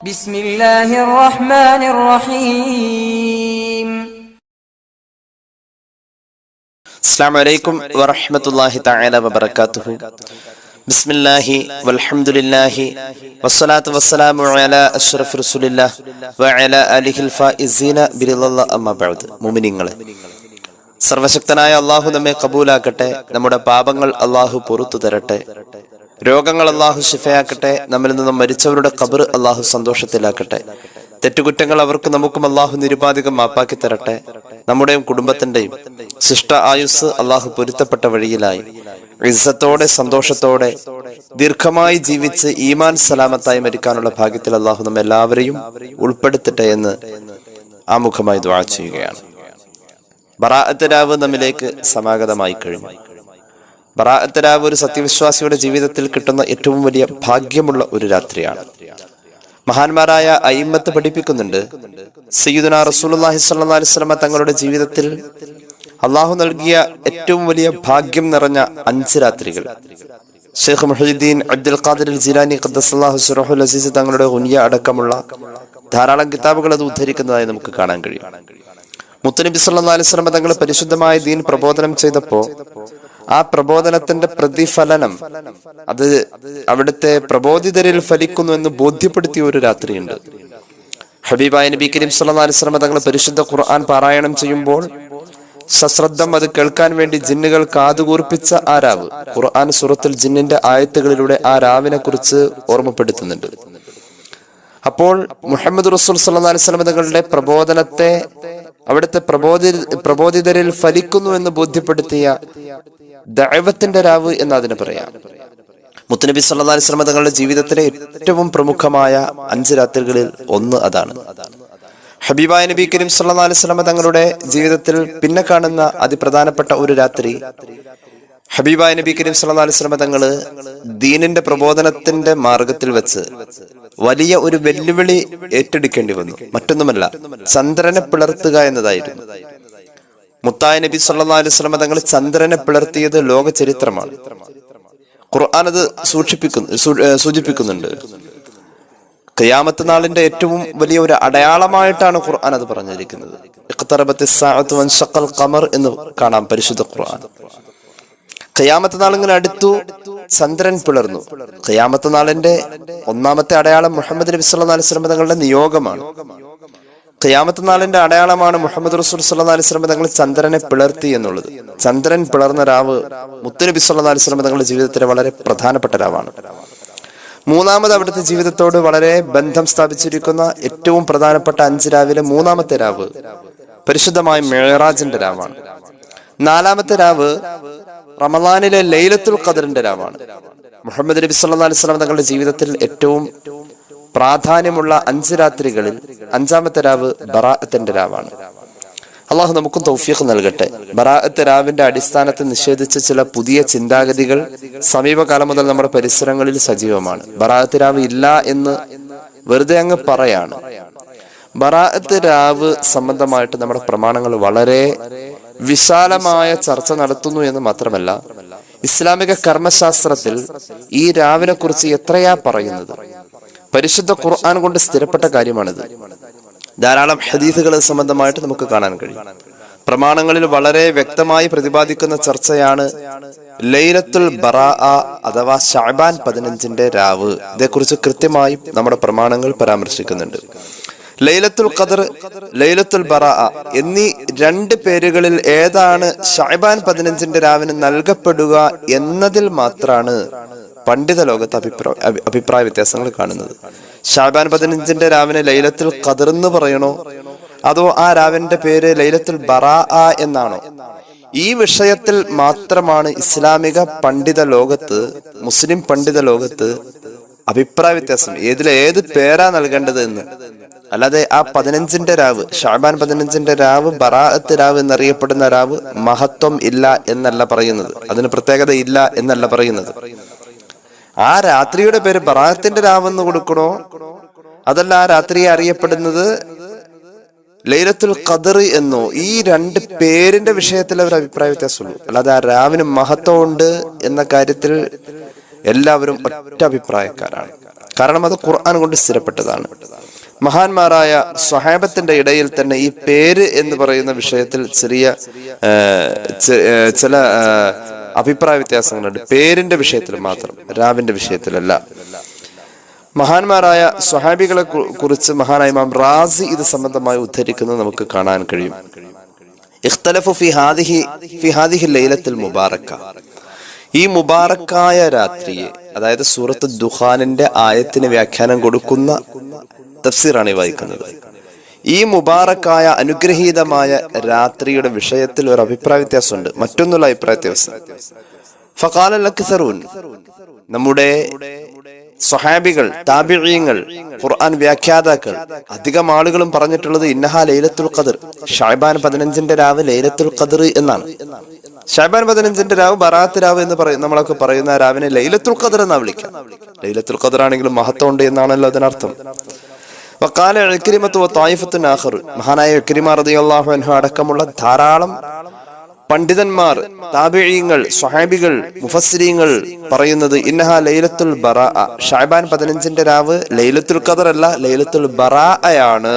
بسم الله الرحمن الرحيم. السلام عليكم ورحمة الله تعالى وبركاته. بسم الله والحمد لله والصلاة والسلام على أشرف رسول الله وعلى آله الفائزين برضا الله أما بعد. മുഅ്മിനീങ്ങളെ, സർവശക്തനായ അള്ളാഹു നമ്മെ കബൂലാക്കട്ടെ. നമ്മുടെ പാപങ്ങൾ അള്ളാഹു പുറത്തു തരട്ടെ. രോഗങ്ങൾ അള്ളാഹു ശിഫയാക്കട്ടെ. നമ്മിൽ നിന്നും മരിച്ചവരുടെ ഖബർ അള്ളാഹു സന്തോഷത്തിലാക്കട്ടെ. തെറ്റുകുറ്റങ്ങൾ അവർക്കും നമുക്കും അള്ളാഹു നിരുപാധികം മാപ്പാക്കി തരട്ടെ. നമ്മുടെയും കുടുംബത്തിന്റെയും ശിഷ്ട ആയുസ് അള്ളാഹു പൊരുത്തപ്പെട്ട വഴിയിലായി ഇസ്സത്തോടെ സന്തോഷത്തോടെ ദീർഘമായി ജീവിച്ച് ഈമാൻ സലാമത്തായി മരിക്കാനുള്ള ഭാഗ്യത്തിൽ അള്ളാഹു നമ്മെല്ലാവരെയും ഉൾപ്പെടുത്തട്ടെ എന്ന് ആമുഖമായി ദുആ ചെയ്യുകയാണ്. ബറാഅത്ത് രാവ് നമ്മിലേക്ക് സമാഗതമായി കഴിഞ്ഞു. ബറാഅത്ത് രാവ് ഒരു സത്യവിശ്വാസിയുടെ ജീവിതത്തിൽ കിട്ടുന്ന ഏറ്റവും വലിയ ഭാഗ്യമുള്ള ഒരു രാത്രിയാണ്. മഹാന്മാരായ അയിമ്മത്ത് പഠിപ്പിക്കുന്നുണ്ട്, സയ്യിദുനാ റസൂലുള്ളാഹി സ്വല്ലല്ലാഹി അലൈഹി വസല്ലം തങ്ങളുടെ ജീവിതത്തിൽ അള്ളാഹു നൽകിയ ഏറ്റവും വലിയ ഭാഗ്യം നിറഞ്ഞ 5 രാത്രികൾ. ഷെയ്ഖ് മുഹ്യിദ്ദീൻ അബ്ദുൽ ഖാദിർ ജിലാനി ഖദ്ദസല്ലാഹു സിറഹുൽ അസീസ് തങ്ങളുടെ ഗുനിയ അടക്കമുള്ള ധാരാളം കിതാബുകൾ അത് ഉദ്ധരിക്കുന്നതായി നമുക്ക് കാണാൻ കഴിയും. മുത്തുനബി സല്ലല്ലാഹു അലൈഹി വസല്ലം തങ്ങൾ പരിശുദ്ധമായ ദീൻ പ്രബോധനം ചെയ്തപ്പോൾ ആ പ്രബോധനത്തിന്റെ പ്രതിഫലനം അത് അവിടുത്തെ പ്രബോധിതരിൽ ഫലിക്കുന്നു എന്ന് ബോധ്യപ്പെടുത്തിയ ഒരു രാത്രിയുണ്ട്. ഹബീബായ നബി കരീം സല്ലല്ലാഹു അലൈഹി വസല്ലം തങ്ങൾ പരിശുദ്ധ ഖുർആൻ പാരായണം ചെയ്യുമ്പോൾ സശ്രദ്ധം അത് കേൾക്കാൻ വേണ്ടി ജിന്നുകൾ കാതുകൂർപ്പിച്ച ആ രാവ് ഖുർആൻ സൂറത്തുൽ ജിന്നിന്റെ ആയത്തുകളിലൂടെ ആ രാവിനെ കുറിച്ച് ഓർമ്മപ്പെടുത്തുന്നുണ്ട്. അപ്പോൾ മുഹമ്മദ് റസൂൽ സല്ലല്ലാഹു അലൈഹി വസല്ലം തങ്ങളുടെ പ്രബോധനത്തെ അവിടുത്തെ പ്രബോധിതരിൽ ഫലിക്കുന്നു എന്ന് ബോധ്യപ്പെടുത്തിയ ദഅവത്തിന്റെ രാവ് എന്ന് അതിന് പറയാം. മുത്തുനബി സല്ലല്ലാഹു അലൈഹി വസല്ലം തങ്ങളുടെ ജീവിതത്തിലെ ഏറ്റവും പ്രമുഖമായ 5 രാത്രികളിൽ ഒന്ന് അതാണ്. ഹബീബായ നബി കരീം സല്ലല്ലാഹു അലൈഹി വസല്ലം തങ്ങളുടെ ജീവിതത്തിൽ പിന്നെ കാണുന്ന അതിപ്രധാനപ്പെട്ട ഒരു രാത്രി, ഹബീബായ നബി കരീം സല്ലല്ലാഹു അലൈഹി വസല്ലം തങ്ങള് ദീനിന്റെ പ്രബോധനത്തിന്റെ മാർഗത്തിൽ വെച്ച് വലിയ ഒരു വെല്ലുവിളി ഏറ്റെടുക്കേണ്ടി വന്നു. മറ്റൊന്നുമല്ല, ചന്ദ്രനെ പിളർത്തുക എന്നതായിരുന്നു. മുത്തായ നബി സല്ലല്ലാഹു അലൈഹി വസല്ലം തങ്ങൾ ചന്ദ്രനെ പിളർത്തിയത് ലോക ചരിത്രമാണ്. ഖുർആൻ അത് സൂചിപ്പിക്കുന്നുണ്ട്. ഖിയാമത്ത് നാളിന്റെ ഏറ്റവും വലിയ ഒരു അടയാളമായിട്ടാണ് ഖുർആൻ അത് പറഞ്ഞിരിക്കുന്നത്. ഇഖ്തറബത്തിസ് സാഅത്തു വൻശഖൽ ഖമർ എന്ന് കാണാം പരിശുദ്ധ ഖുർആൻ. ഖിയാമത്ത് നാൾ ഇങ്ങനെ അടുത്തു, ചന്ദ്രൻ പിളർന്നു. ഖിയാമത്ത് നാളിന്റെ ഒന്നാമത്തെ അടയാളം മുഹമ്മദ് നബി സല്ലല്ലാഹു അലൈഹി വസല്ലം തങ്ങളുടെ നിയോഗമാണ്. ഖിയാമത്ത് നാളിന്റെ അടയാളമാണ് മുഹമ്മദ് റസൂൽ സല്ലല്ലാഹു അലൈഹി വസല്ലം തങ്ങൾ ചന്ദ്രനെ പിളർത്തി എന്നുള്ളത്. ചന്ദ്രൻ പിളർന്ന രാവ് മുത്തുനബി സല്ലല്ലാഹു അലൈഹി വസല്ലം തങ്ങളുടെ ജീവിതത്തിലെ വളരെ പ്രധാനപ്പെട്ട രാവാണ്. മൂന്നാമത് അവിടുത്തെ ജീവിതത്തോട് വളരെ ബന്ധം സ്ഥാപിച്ചിരിക്കുന്ന ഏറ്റവും പ്രധാനപ്പെട്ട 5 രാവിലെ മൂന്നാമത്തെ രാവ് പരിശുദ്ധമായ മിഅ്റാജിന്റെ രാവാണ്. 4ാമത്തെ രാവ് റമളാനിലെ ലൈലത്തുൽ ഖദറിന്റെ രാവാണ്. മുഹമ്മദ് നബി സല്ലല്ലാഹു അലൈഹി വസല്ലം തങ്ങളുടെ ജീവിതത്തിൽ ഏറ്റവും പ്രാധാന്യമുള്ള 5 രാത്രികളിൽ 5ാമത്തെ രാവ് ബറാഅത്തിന്റെ രാവാണ്. അള്ളാഹു നമുക്കും തൗഫീഖ് നൽകട്ടെ. ബറാഅത്ത് രാവിന്റെ അടിസ്ഥാനത്തിൽ നിഷേധിച്ച ചില പുതിയ ചിന്താഗതികൾ സമീപകാലം മുതൽ നമ്മുടെ പരിസരങ്ങളിൽ സജീവമാണ്. ബറാഅത്ത് രാവ് ഇല്ല എന്ന് വെറുതെ അങ്ങ് പറയാണ്. ബറാഅത്ത് രാവ് സംബന്ധമായിട്ട് നമ്മുടെ പ്രമാണങ്ങൾ വളരെ വിശാലമായ ചർച്ച നടത്തുന്നു എന്ന് മാത്രമല്ല, ഇസ്ലാമിക കർമ്മശാസ്ത്രത്തിൽ ഈ രാവിനെ കുറിച്ച് എത്രയാ പറയുന്നത്. പരിശുദ്ധ ഖുർആൻ കൊണ്ട് സ്ഥിരപ്പെട്ട കാര്യമാണിത്. ധാരാളം ഹദീസുകൾ സംബന്ധമായിട്ട് നമുക്ക് കാണാൻ കഴിയും. പ്രമാണങ്ങളിൽ വളരെ വ്യക്തമായി പ്രതിപാദിക്കുന്ന ചർച്ചയാണ് ലൈലത്തുൽ ബറാഅ അഥവാ ശഅബാൻ 15ന്റെ രാവ്. ഇതേക്കുറിച്ച് കൃത്യമായി നമ്മുടെ പ്രമാണങ്ങൾ പരാമർശിക്കുന്നുണ്ട്. ലൈലത്തുൽ ഖദർ, ലൈലത്തുൽ ബറാഅ എന്നീ 2 പേരുകളിൽ ഏതാണ് ശഅബാൻ 15ന്റെ രാവിന് നൽകപ്പെടുക എന്നതിൽ മാത്രമാണ് പണ്ഡിത ലോകത്ത് അഭിപ്രായ വ്യത്യാസങ്ങൾ കാണുന്നത്. ശഅബാൻ 15ന്റെ രാവിനെ ലൈലത്തുൽ ഖദർ എന്ന് പറയണോ, അതോ ആ രാവിന്റെ പേര് ലൈലത്തുൽ ബറാഅ എന്നാണോ? ഈ വിഷയത്തിൽ മാത്രമാണ് ഇസ്ലാമിക പണ്ഡിത ലോകത്ത്, മുസ്ലിം പണ്ഡിത ലോകത്ത് അഭിപ്രായ വ്യത്യാസം. ഏത് പേരാ നൽകേണ്ടത് എന്ന്. അല്ലാതെ ആ 15ന്റെ രാവ്, ശഅബാൻ 15ന്റെ രാവ് ബറാഅത്ത് രാവ് എന്നറിയപ്പെടുന്ന രാവ് മഹത്വം ഇല്ല എന്നല്ല പറയുന്നത്, അതിന് പ്രത്യേകത ഇല്ല എന്നല്ല പറയുന്നത്. ആ രാത്രിയുടെ പേര് ബറാഅത്തിന്റെ രാവെന്ന് കൊടുക്കണോ, അതല്ല ആ രാത്രിയെ അറിയപ്പെടുന്നത് ലൈലത്തുൽ ഖദർ എന്നോ? ഈ 2 പേരിന്റെ വിഷയത്തിൽ അവർ അഭിപ്രായ വ്യത്യാസമുള്ളൂ. അല്ലാതെ ആ രാവിന് മഹത്വം ഉണ്ട് എന്ന കാര്യത്തിൽ എല്ലാവരും ഒറ്റ അഭിപ്രായക്കാരാണ്. കാരണം അത് ഖുർആൻ കൊണ്ട് സ്ഥിരപ്പെട്ടതാണ്. മഹാന്മാരായ സ്വഹാബത്തിന്റെ ഇടയിൽ തന്നെ ഈ പേര് എന്ന് പറയുന്ന വിഷയത്തിൽ ചില അഭിപ്രായ വ്യത്യാസങ്ങളുണ്ട്. പേരിന്റെ വിഷയത്തിൽ മാത്രം, രാവിന്റെ വിഷയത്തിലല്ല. മഹാന്മാരായ സ്വഹാബികളെ കുറിച്ച് മഹാനായ ഇമാം റാസി ഇത് സംബന്ധമായി ഉദ്ധരിക്കുന്നത് നമുക്ക് കാണാൻ കഴിയും. ഇഖ്തലഫു ഫി ഹാദിഹി ലൈലത്തുൽ മുബാറക, ഈ മുബാറക്കായ രാത്രിയെ, അതായത് സൂറത്ത് ദുഖാനിന്റെ ആയത്തിന് വ്യാഖ്യാനം കൊടുക്കുന്ന തഫ്സീറാണ് ഈ വായിക്കുന്നത്. ഈ മുബാറക്കായ അനുഗ്രഹീതമായ രാത്രിയുടെ വിഷയത്തിൽ ഒരു അഭിപ്രായ വ്യത്യാസമുണ്ട്, മറ്റൊന്നുള്ള അഭിപ്രായ വ്യത്യാസം. ഫഖാലൽ അക്സറൂൻ, നമ്മുടെ സ്വഹാബികൾ, താബിഈങ്ങൾ, ഖുർആൻ വ്യാഖ്യാതാക്കൾ, അധികം ആളുകളും പറഞ്ഞിട്ടുള്ളത് ഇന്നഹാ ലൈലത്തുൽ ഖദ്ർ, ശഅബാൻ 15ന്റെ രാവ് ലൈലത്തുൽ ഖദ്ർ എന്നാണ്. ശഅബാൻ 15ന്റെ രാവ് ബറാഅത്ത് രാവ് എന്ന് നമ്മളൊക്കെ പറയുന്ന രാവിനെ ലൈലത്തുൽ ഖദ്ർ എന്നാ വിളിക്കാം. ലൈലത്തുൽ ഖദ്ർ ആണെങ്കിലും മഹത്വം ഉണ്ട് എന്നാണല്ലോ അതിനർത്ഥം. വഖാല ഇക്രിമത്തു വതായിഫത്തുൻ ആഖർ, മഹാനായ ഇക്രിമ റളിയല്ലാഹു അൻഹു അടക്കമുള്ള ധാരാളം പണ്ഡിതന്മാർ, താബിഈങ്ങൾ, സ്വഹാബികൾ, മുഫസ്സിരീങ്ങൾ പറയുന്നത് ഇന്നഹാ ലൈലത്തുൽ ബറാഅ, ശഅബാൻ 15ന്റെ രാവ് ലൈലത്തുൽ ഖദ്ർ അല്ല, ലൈലത്തുൽ ബറാഅയാണ്.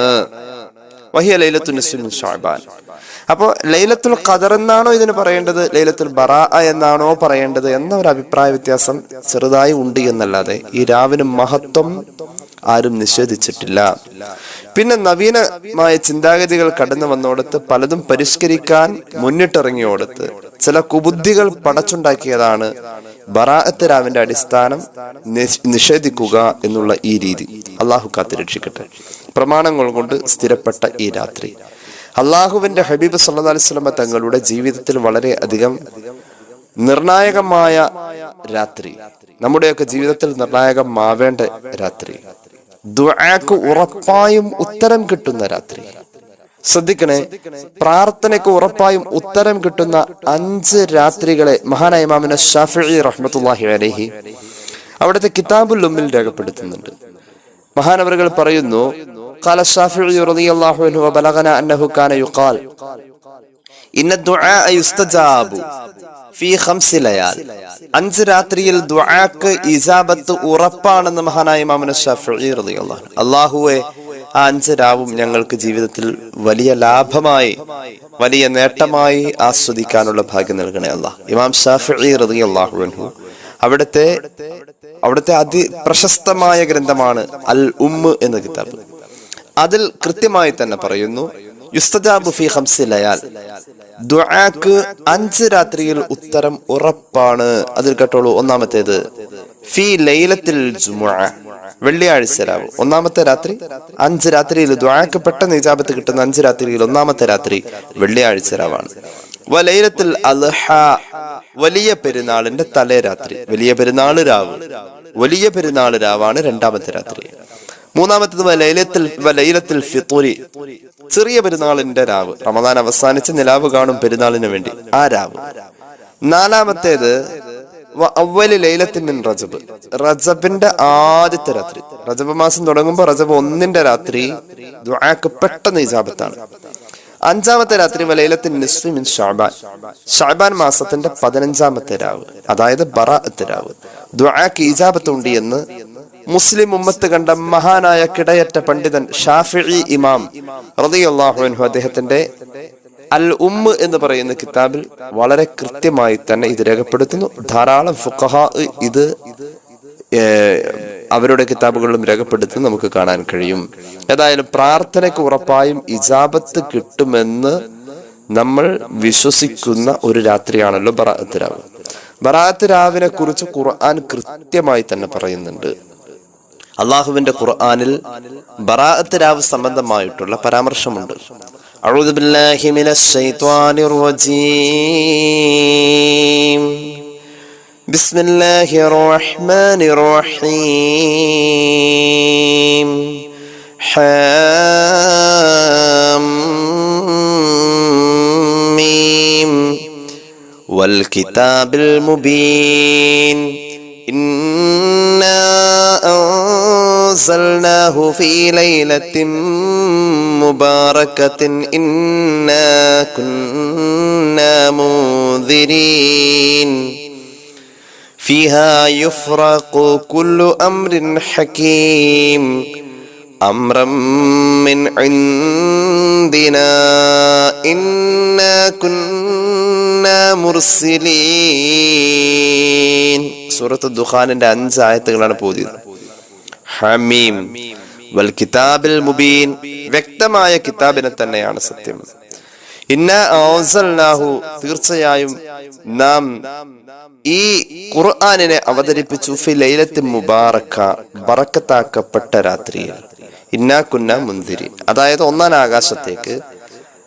വഹിയ ലൈലത്തുൻ നിസ്ഫി മിൻ ശഅബാൻ. അപ്പോൾ ലൈലത്തുൽ ഖദർ എന്നാണോ ഇതിന് പറയേണ്ടത്, ലൈലത്തുൽ ബറാഅ എന്നാണോ പറയേണ്ടത് എന്ന ഒരു അഭിപ്രായ വ്യത്യാസം ചെറുതായി ഉണ്ട് എന്നല്ലാതെ ഈ രാവിന് മഹത്വം ആരും നിഷേധിച്ചിട്ടില്ല. പിന്നെ നവീനമായ ചിന്താഗതികൾ കടന്നു വന്നോടത്ത്, പലതും പരിഷ്കരിക്കാൻ മുന്നിട്ടിറങ്ങിയോടത്ത് ചില കുബുദ്ധികൾ പടച്ചുണ്ടാക്കിയതാണ് ബറാഅത്ത് രാവിന്റെ അടിസ്ഥാനം നിഷേധിക്കുക എന്നുള്ള ഈ രീതി. അള്ളാഹു കാത്തുരക്ഷിക്കട്ടെ. പ്രമാണങ്ങൾ കൊണ്ട് സ്ഥിരപ്പെട്ട ഈ രാത്രി അള്ളാഹുവിന്റെ ഹബീബ് സല്ലല്ലാഹു അലൈഹി വസല്ലം തങ്ങളുടെ ജീവിതത്തിൽ വളരെ അധികം നിർണായകമായ രാത്രി, നമ്മുടെയൊക്കെ ജീവിതത്തിൽ നിർണായകമാവേണ്ട രാത്രി, ദുആക്ക് ഉറപ്പായും ഉത്തരം കിട്ടുന്ന രാത്രി. ശ്രദ്ധിക്കണേ, പ്രാർത്ഥനയ്ക്ക് ഉറപ്പായും ഉത്തരം കിട്ടുന്ന 5 രാത്രികളെ മഹാനായ ഇമാം ശാഫിഈ റഹ്മത്തുള്ളാഹി അലൈഹി അവിടുത്തെ കിതാബുൽ ഉമ്മിൽ രേഖപ്പെടുത്തുന്നുണ്ട്. മഹാനവറുകൾ പറയുന്നു, ഖാല ശാഫിഈ റളിയല്ലാഹു അൻഹു വബലഗന അന്നഹു കാന യുഖാൽ ഇന്ന ദുആ യുസ്തജാബു ഫീ 5 ലയാൽ, 5 രാത്രിയിൽ ദുആക്ക് ഇജാബത്ത് ഉറപ്പാണെന്ന് മഹാനായ ഇമാം ശാഫിഈ റളിയല്ലാഹു അൻഹു. അല്ലാഹുവേ, ആ 5 രാവും ഞങ്ങൾക്ക് ജീവിതത്തിൽ വലിയ ലാഭമായി, വലിയ നേട്ടമായി ആസ്വദിക്കാനുള്ള ഭാഗ്യം നൽകണേ അല്ലാഹ്. ഇമാം ശാഫിഈ റളിയല്ലാഹു അൻഹു അവിടുത്തെ അതിപ്രശസ്തമായ ഗ്രന്ഥമാണ് അൽ ഉമ്മ് എന്ന കിതാബ്. അതിൽ കൃത്യമായി തന്നെ പറയുന്നു, യുസ്തജാബു ഫീ 5 ലയാൽ, ദുആക്ക് 5 രാത്രിയിൽ ഉത്തരം ഉറപ്പാണ്. അതിൽ കേട്ടോളൂ, ഒന്നാമത്തേത് ഫീ ലൈലത്തുൽ ജുമുഅ, വെള്ളിയാഴ്ച രാവ്, ഒന്നാമത്തെ രാത്രി. 5 രാത്രിയിൽ ദുആക്ക് പെട്ടെന്ന് ഇജാബത്ത് കിട്ടുന്ന 5 രാത്രിയിൽ ഒന്നാമത്തെ രാത്രി വെള്ളിയാഴ്ച രാവാണ്. വലൈലത്തുൽ അദ്ഹ, വലിയ പെരുന്നാളിന്റെ തലേ രാത്രി, വലിയ പെരുന്നാൾ രാവ്, വലിയ പെരുന്നാൾ രാവാണ് രണ്ടാമത്തെ രാത്രി. മൂന്നാമത്തേത് ലൈലത്തുൽ ഫിത്രി, ചെറിയ പെരുന്നാളിന്റെ രാവ്, റമദാൻ അവസാനിച്ച് നിലാവ് കാണും പെരുന്നാളിന് വേണ്ടി ആ രാവ്. നാലാമത്തേത് അവ്വലി ലൈലത്തിൻ മിൻ റജബ്, റജബിന്റെ ആദ്യത്തെ രാത്രി. റജബ് മാസം തുടങ്ങുമ്പോൾ റജബ് 1ന്റെ രാത്രി ദുആക്ക് പെട്ടെന്ന് ഇജാബത്താണ്. 5ാമത്തെ രാത്രി ലൈലത്തുൻ നിസ്ഫി മിൻ ശഅബാൻ, ശഅബാൻ മാസത്തിന്റെ 15ാമത്തെ രാവ്, അതായത് ബറാഅത്ത് രാവ്. ദുആക്ക് ഇജാബത്ത് ഉണ്ട് എന്ന് മുസ്ലിം ഉമ്മത്ത് കണ്ട മഹാനായ കിടയറ്റ പണ്ഡിതൻ ഷാഫിഈ ഇമാം റളിയല്ലാഹു അൻഹു അദ്ദേഹത്തിന്റെ അൽ ഉമ്മ് എന്ന് പറയുന്ന കിതാബിൽ വളരെ കൃത്യമായി തന്നെ ഇത് രേഖപ്പെടുത്തുന്നു. ധാരാളം ഫുഖഹാ ഇത് അവരുടെ കിതാബുകളിലും രേഖപ്പെടുത്തുന്നത് നമുക്ക് കാണാൻ കഴിയും. ഏതായാലും പ്രാർത്ഥനയ്ക്ക് ഉറപ്പായും ഇജാബത്ത് കിട്ടുമെന്ന് നമ്മൾ വിശ്വസിക്കുന്ന ഒരു രാത്രിയാണല്ലോ ബറാഅത്ത് രാവ്. ബറാഅത്ത് രാവിനെ കുറിച്ച് ഖുർആൻ കൃത്യമായി തന്നെ പറയുന്നുണ്ട്. അള്ളാഹുവിന്റെ ഖുർആനിൽ ബറാഅത്ത് രാവ് സംബന്ധമായിട്ടുള്ള പരാമർശമുണ്ട്. അഊദു ബില്ലാഹി മിനശ് ശൈത്വാനിർ റജീം. ബിസ്മില്ലാഹിർ റഹ്മാനിർ റഹീം. ഹാമീം വൽ കിതാബിൽ മുബീൻ. ഇന്നാ أنزلناه في ليلة مباركة إنا كنا منذرين ഫീഹാ യുഫ്റഖു കുല്ലു അംരിൻ ഹകീം അംറം മിൻ ഇൻദിനാ ഇന്നാ കുന്നാ മുർസിലീൻ. സൂറത്ത് ദുഖാനിന്റെ 5 ആയത്തുകളാണ് പോയത്. ഹമീം വൽ കിതാബിൽ മുബീൻ, വ്യക്തമായ കിതാബിനെ തന്നെയാണ് സത്യം. ഇന്നാ ഔസൽനാഹു, തീർച്ചയായും നാം ഈ ഖുർആനിനെ അവതരിപ്പിച്ചു ഫി ലൈലത്തിൻ മുബാറക, ബറക്കത്താക്കപ്പെട്ട രാത്രിയിൽ. ഇന്നാ കുന്നാ മുൻദിരി, അതായത് 1ാം ആകാശത്തേക്ക്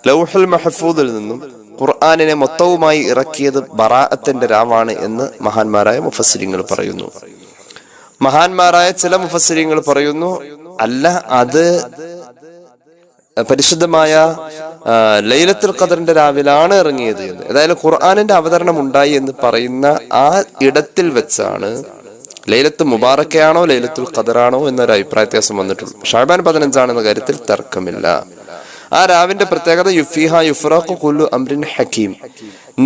ലൗഹുൽ മഹ്ഫൂദിൽ നിന്നും ഖുർആനിനെ മൊത്തവുമായി ഇറക്കിയത് ബറാഅത്തിന്റെ രാവാണ് എന്ന് മഹാന്മാരായ മുഫസ്സിരിങ്ങൾ പറയുന്നു. മഹാന്മാരായ ചില മുഫസ്സിരിങ്ങൾ പറയുന്നു അല്ല, അത് പരിശുദ്ധമായ ലൈലത്തുൽ ഖദറിന്റെ രാവിലാണ് ഇറങ്ങിയത് എന്ന്. ഏതായാലും ഖുർആനിന്റെ അവതരണം ഉണ്ടായി എന്ന് പറയുന്ന ആ ഇടത്തിൽ വെച്ചാണ് ലൈലത്ത് മുബാറക്കയാണോ ലൈലത്തുൽ ഖദറാണോ എന്നൊരു അഭിപ്രായ വ്യത്യാസം വന്നിട്ടുള്ളൂ. ഷഅബാൻ 15 എന്ന കാര്യത്തിൽ തർക്കമില്ല. ആ രാവിന്റെ പ്രത്യേകത യുഫീഹാ യുഫ്റഖു കുല്ലു അംരിൻ ഹകീം,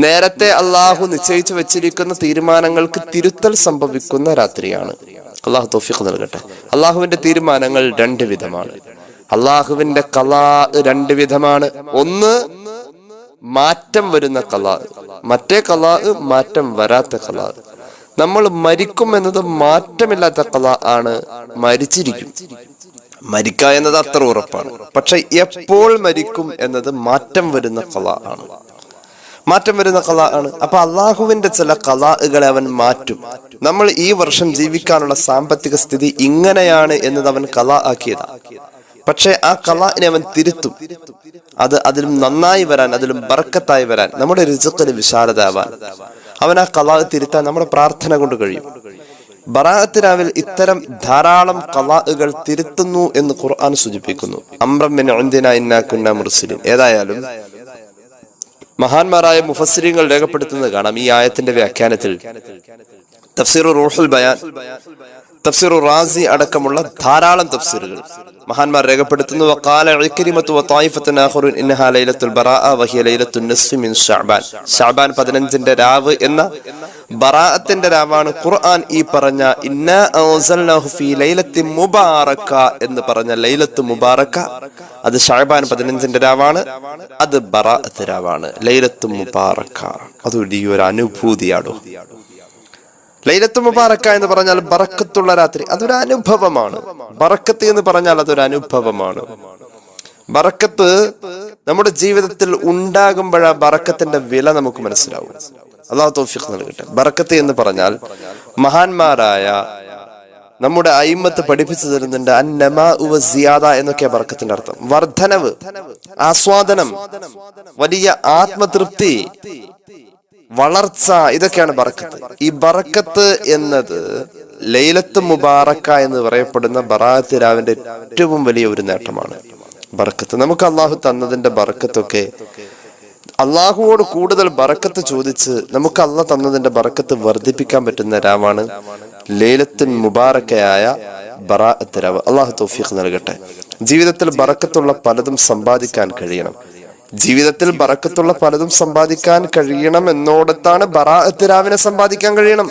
നേരത്തെ അള്ളാഹു നിശ്ചയിച്ചു വെച്ചിരിക്കുന്ന തീരുമാനങ്ങൾക്ക് തിരുത്തൽ സംഭവിക്കുന്ന രാത്രിയാണ്. അള്ളാഹു തൗഫീഖ് നൽകട്ടെ. അള്ളാഹുവിന്റെ തീരുമാനങ്ങൾ 2 വിധമാണ്. അള്ളാഹുവിന്റെ ഖലാ 2 വിധമാണ്. ഒന്ന് മാറ്റം വരുന്ന ഖലാ, മറ്റേ ഖലാ മാറ്റം വരാത്ത ഖലാ. നമ്മൾ മരിക്കും എന്നത് മാറ്റമില്ലാത്ത ഖലാ ആണ്. മരിച്ചിരിക്കും, മരിക്ക എന്നത് അത്ര ഉറപ്പാണ്. പക്ഷെ എപ്പോൾ മരിക്കും എന്നത് മാറ്റം വരുന്ന ഖലാ ആണ്, മാറ്റം വരുന്ന ഖലാ ആണ്. അപ്പൊ അള്ളാഹുവിന്റെ ചില ഖലാകളെ അവൻ മാറ്റും. നമ്മൾ ഈ വർഷം ജീവിക്കാനുള്ള സാമ്പത്തിക സ്ഥിതി ഇങ്ങനെയാണ് എന്നത് അവൻ ഖലാ ആക്കിയതാണ്. പക്ഷെ ആ ഖലാഇനെ അവൻ തിരുത്തും. അത് അതിലും നന്നായി വരാൻ, അതിലും ബർക്കത്തായി വരാൻ, നമ്മുടെ റിസ്ഖിൽ വിശാലത ആവാൻ അവൻ ആ ഖലാ തിരുത്താൻ നമ്മുടെ പ്രാർത്ഥന കൊണ്ട് കഴിയും. ബറാഅത്ത് രാവിൽ ഇത്തരം ധാരാളം ഖലാഉകൾ തിരുത്തുന്നു എന്ന് ഖുർആൻ സൂചിപ്പിക്കുന്നു. അംറം മിൻ ഇൻദിനാ ഇന്നാ കുന്നാ മുർസിലീൻ. ഏതായാലും മഹാന്മാരായ മുഫസ്സിരീങ്ങൾ രേഖപ്പെടുത്തുന്നത് കാണാം ഈ ആയത്തിന്റെ വ്യാഖ്യാനത്തിൽ. തഫ്സീറുർ റൂഹുൽ ബയാൻ, തഫ്സീറുർ റാസി അടക്കമുള്ള ധാരാളം തഫ്സീറുകൾ മഹാന്മാർ രേഖപ്പെടുത്തുന്നു. വഖാല ഇക്രിമത്തു വതായിഫത്തുൻ ആഖിറുൻ ഇന്നഹാ ലൈലത്തുൽ ബറാഅ വഹിയ ലൈലത്തുൻ നിസ്ഫി മിൻ ശഅബാൻ. ശഅബാൻ 15ന്റെ രാവ് എന്ന ബറാഅത്തിന്റെ രാവാണ് ഖുർആൻ ഈ പറഞ്ഞ ഇന്നാ ഔസൽനാഹു ഫീ ലൈലത്തിൻ മുബാറക എന്ന് പറഞ്ഞ ലൈലത്തു മുബാറക. അത് ശഅബാൻ 15ന്റെ രാവാണ്, അത് ബറാഅത്ത് രാവാണ്. ലൈലത്തു മുബാറക അത് വലിയൊരു അനുഭൂതിയാണോ? ലൈലത്തുൽ മുബാറക എന്ന് പറഞ്ഞാൽ ബറക്കത്തുള്ള രാത്രി, അതൊരു അനുഭവമാണ്. ബറക്കത്ത് എന്ന് പറഞ്ഞാൽ അതൊരു അനുഭവമാണ്. ബറക്കത്ത് നമ്മുടെ ജീവിതത്തിൽ ഉണ്ടാകുമ്പോഴാ ബറക്കത്തിന്റെ വില നമുക്ക് മനസ്സിലാവും. അല്ലാഹു തൗഫീഖ് നൽകട്ടെ. ബറക്കത്ത് എന്ന് പറഞ്ഞാൽ മഹാന്മാരായ നമ്മുടെ അയിമ്മത്ത് പഠിപ്പിച്ചു തരുന്നുണ്ട് അന്നമാഉ വസിയാദ എന്നൊക്കെയാ ബറക്കത്തിന്റെ അർത്ഥം. വർധനവ്, ആസ്വാദനം, വലിയ ആത്മതൃപ്തി, വളർച്ച, ഇതൊക്കെയാണ് ബറക്കത്ത്. ഈ ബറക്കത്ത് എന്നത് ലൈലത്ത് മുബാറക എന്ന് പറയപ്പെടുന്ന ബറാഅത്ത് രാവിന്റെ ഏറ്റവും വലിയ ഒരു നേട്ടമാണ്. ബറക്കത്ത് നമുക്ക് അള്ളാഹു തന്നതിന്റെ ബറക്കത്തൊക്കെ, അള്ളാഹുവോട് കൂടുതൽ ബറക്കത്ത് ചോദിച്ച് നമുക്ക് അള്ളാഹ് തന്നതിന്റെ ബറക്കത്ത് വർദ്ധിപ്പിക്കാൻ പറ്റുന്ന രാവാണ് ലൈലത്തുൽ മുബാറകയായ ബറാഅത്ത് രാവ്. അള്ളാഹു തൗഫീഖ് നൽകട്ടെ. ജീവിതത്തിൽ ബറക്കത്തുള്ള പലതും സമ്പാദിക്കാൻ കഴിയണം. ജീവിതത്തിൽ ബറക്കത്തുള്ള പലതും സമ്പാദിക്കാൻ കഴിയണം എന്നോടത്താണ് ബറാഅത്ത് രാവിനെ സമ്പാദിക്കാൻ കഴിയണം.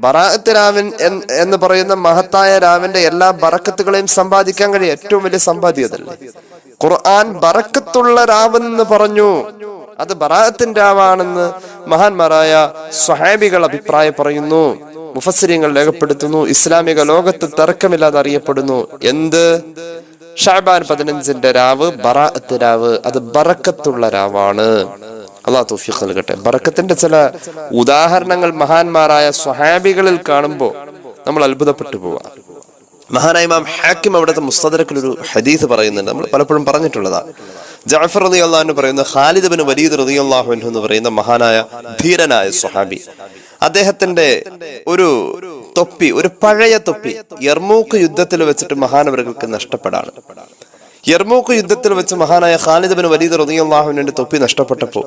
ബറാഅത്ത് രാവിൻ എന്ന് പറയുന്ന മഹത്തായ രാവിന്റെ എല്ലാ ബറക്കത്തുകളെയും സമ്പാദിക്കാൻ കഴിയും. ഏറ്റവും വലിയ സമ്പാദ്യതല്ലേ. ഖുർആൻ ബറക്കത്തുള്ള രാവെന്ന് പറഞ്ഞു, അത് ബറാഅത്തിന്റെ രാവാണെന്ന് മഹാന്മാരായ സ്വഹാബികൾ അഭിപ്രായം പറയുന്നു, മുഫസ്സിരീങ്ങൾ രേഖപ്പെടുത്തുന്നു. ഇസ്ലാമിക ലോകത്ത് തർക്കമില്ലാതെ അറിയപ്പെടുന്നു. എന്ത്? ഷഅബാൻ 15ന്റെ രാവ്, ബറാഅത്ത് രാവ്, അത് ബറക്കത്തുള്ള രാവാണ്. അല്ലാഹു തൗഫീഖ് നൽകട്ടെ. ബറക്കത്തിന്റെ ചില ഉദാഹരണങ്ങൾ മഹാന്മാരായ സ്വഹാബികളിൽ കാണുമ്പോൾ നമ്മൾ അത്ഭുതപ്പെട്ടു പോവാ. മഹാനായ ഇമാം ഹാക്കിം അവിടുത്തെ മുസ്തദറക്കിൽ ഒരു ഹദീസ് പറയുന്നുണ്ട്, നമ്മൾ പലപ്പോഴും പറഞ്ഞിട്ടുള്ളതാണ്. ജഅഫർ റളിയല്ലാഹു അൻഹു പറയുന്നു, ഖാലിദ് ഇബ്നു വലീദ് റളിയല്ലാഹു അൻഹു എന്ന് പറയുന്ന മഹാനായ ധീരനായ സ്വഹാബി, അദ്ദേഹത്തിന്റെ ഒരു തൊപ്പി, ഒരു പഴയ തൊപ്പി യർമൂക്ക് യുദ്ധത്തിൽ വെച്ചിട്ട് മഹാനവറുകൾക്ക് നഷ്ടപ്പെടാണ്. യർമൂക്ക് യുദ്ധത്തിൽ വെച്ച് മഹാനായ ഖാലിദ് ഇബ്നു വലീദ് റളിയല്ലാഹു അൻഹുവിന്റെ തൊപ്പി നഷ്ടപ്പെട്ടപ്പോൾ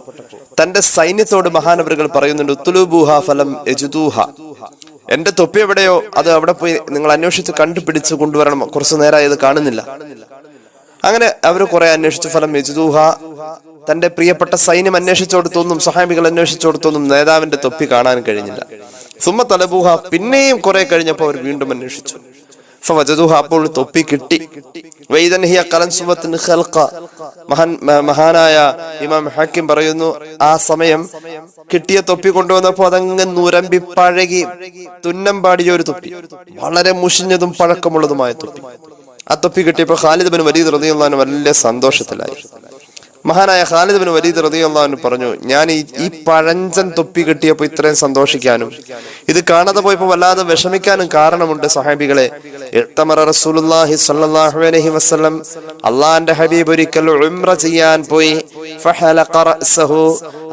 തന്റെ സൈന്യത്തോട് മഹാനവറുകൾ പറയുന്നുണ്ട്, ഉത്ലുബൂഹാ ഫലം യജ്ദൂഹ, എന്റെ തൊപ്പി എവിടെയോ അത് അവിടെ പോയി നിങ്ങൾ അന്വേഷിച്ച് കണ്ടുപിടിച്ച് കൊണ്ടുവരണം, കുറച്ചു നേരമായി ഇത് കാണുന്നില്ല. അങ്ങനെ അവർ കുറെ അന്വേഷിച്ചു. ഫലം യജ്ദൂഹ, തന്റെ പ്രിയപ്പെട്ട സൈന്യം അന്വേഷിച്ചോടത്തൊന്നും, സഹാബികൾ അന്വേഷിച്ചോടത്തൊന്നും നേതാവിന്റെ തൊപ്പി കാണാൻ കഴിഞ്ഞില്ല. സുമ്മ തലബൂഹ, പിന്നെയും കുറെ കഴിഞ്ഞപ്പോൾ അവർ വീണ്ടും അന്വേഷിച്ചു. ഫവജദൂഹ, അപ്പോൾ തൊപ്പി കിട്ടി. വൈദൻ ഹിയ ഖലൻസുവത്തുൻ ഖൽഖ, മഹാനായ ഇമാം ഹക്കീം പറയുന്നു, ആ സമയം കിട്ടിയ തൊപ്പി കൊണ്ടുവന്നപ്പോൾ അതങ്ങ് നുരമ്പി പഴകി തുന്നം പാടിയ ഒരു തൊപ്പി, വളരെ മുഷിഞ്ഞതും പഴക്കമുള്ളതുമായ തൊപ്പി. ആ തൊപ്പി കിട്ടിയപ്പോൾ ഖാലിദ് ബിൻ വലീദ് റളിയല്ലാഹു അൻഹു വലിയ സന്തോഷത്തിലായി. മഹാനായ ഖാലിദ് ബിൻ വലീദ് റളിയല്ലാഹു അൻഹു പറഞ്ഞു, ഞാൻ ഈ പഴഞ്ചൻ തൊപ്പി കിട്ടിയപ്പോൾ ഇത്രയും സന്തോഷിക്കാനും ഇത് കാണാതെ പോയപ്പോൾ വല്ലാതെ വിഷമിക്കാനും കാരണമുണ്ട് സഹാബികളെ. ഇഅ്തമറ റസൂലുള്ളാഹി സ്വല്ലല്ലാഹു അലൈഹി വസല്ലം, അല്ലാഹുവിന്റെ ഹബീബ് ഒരിക്കൽ ഉംറ ചെയ്യാൻ പോയി. ഫഹലഖ റഅസഹു,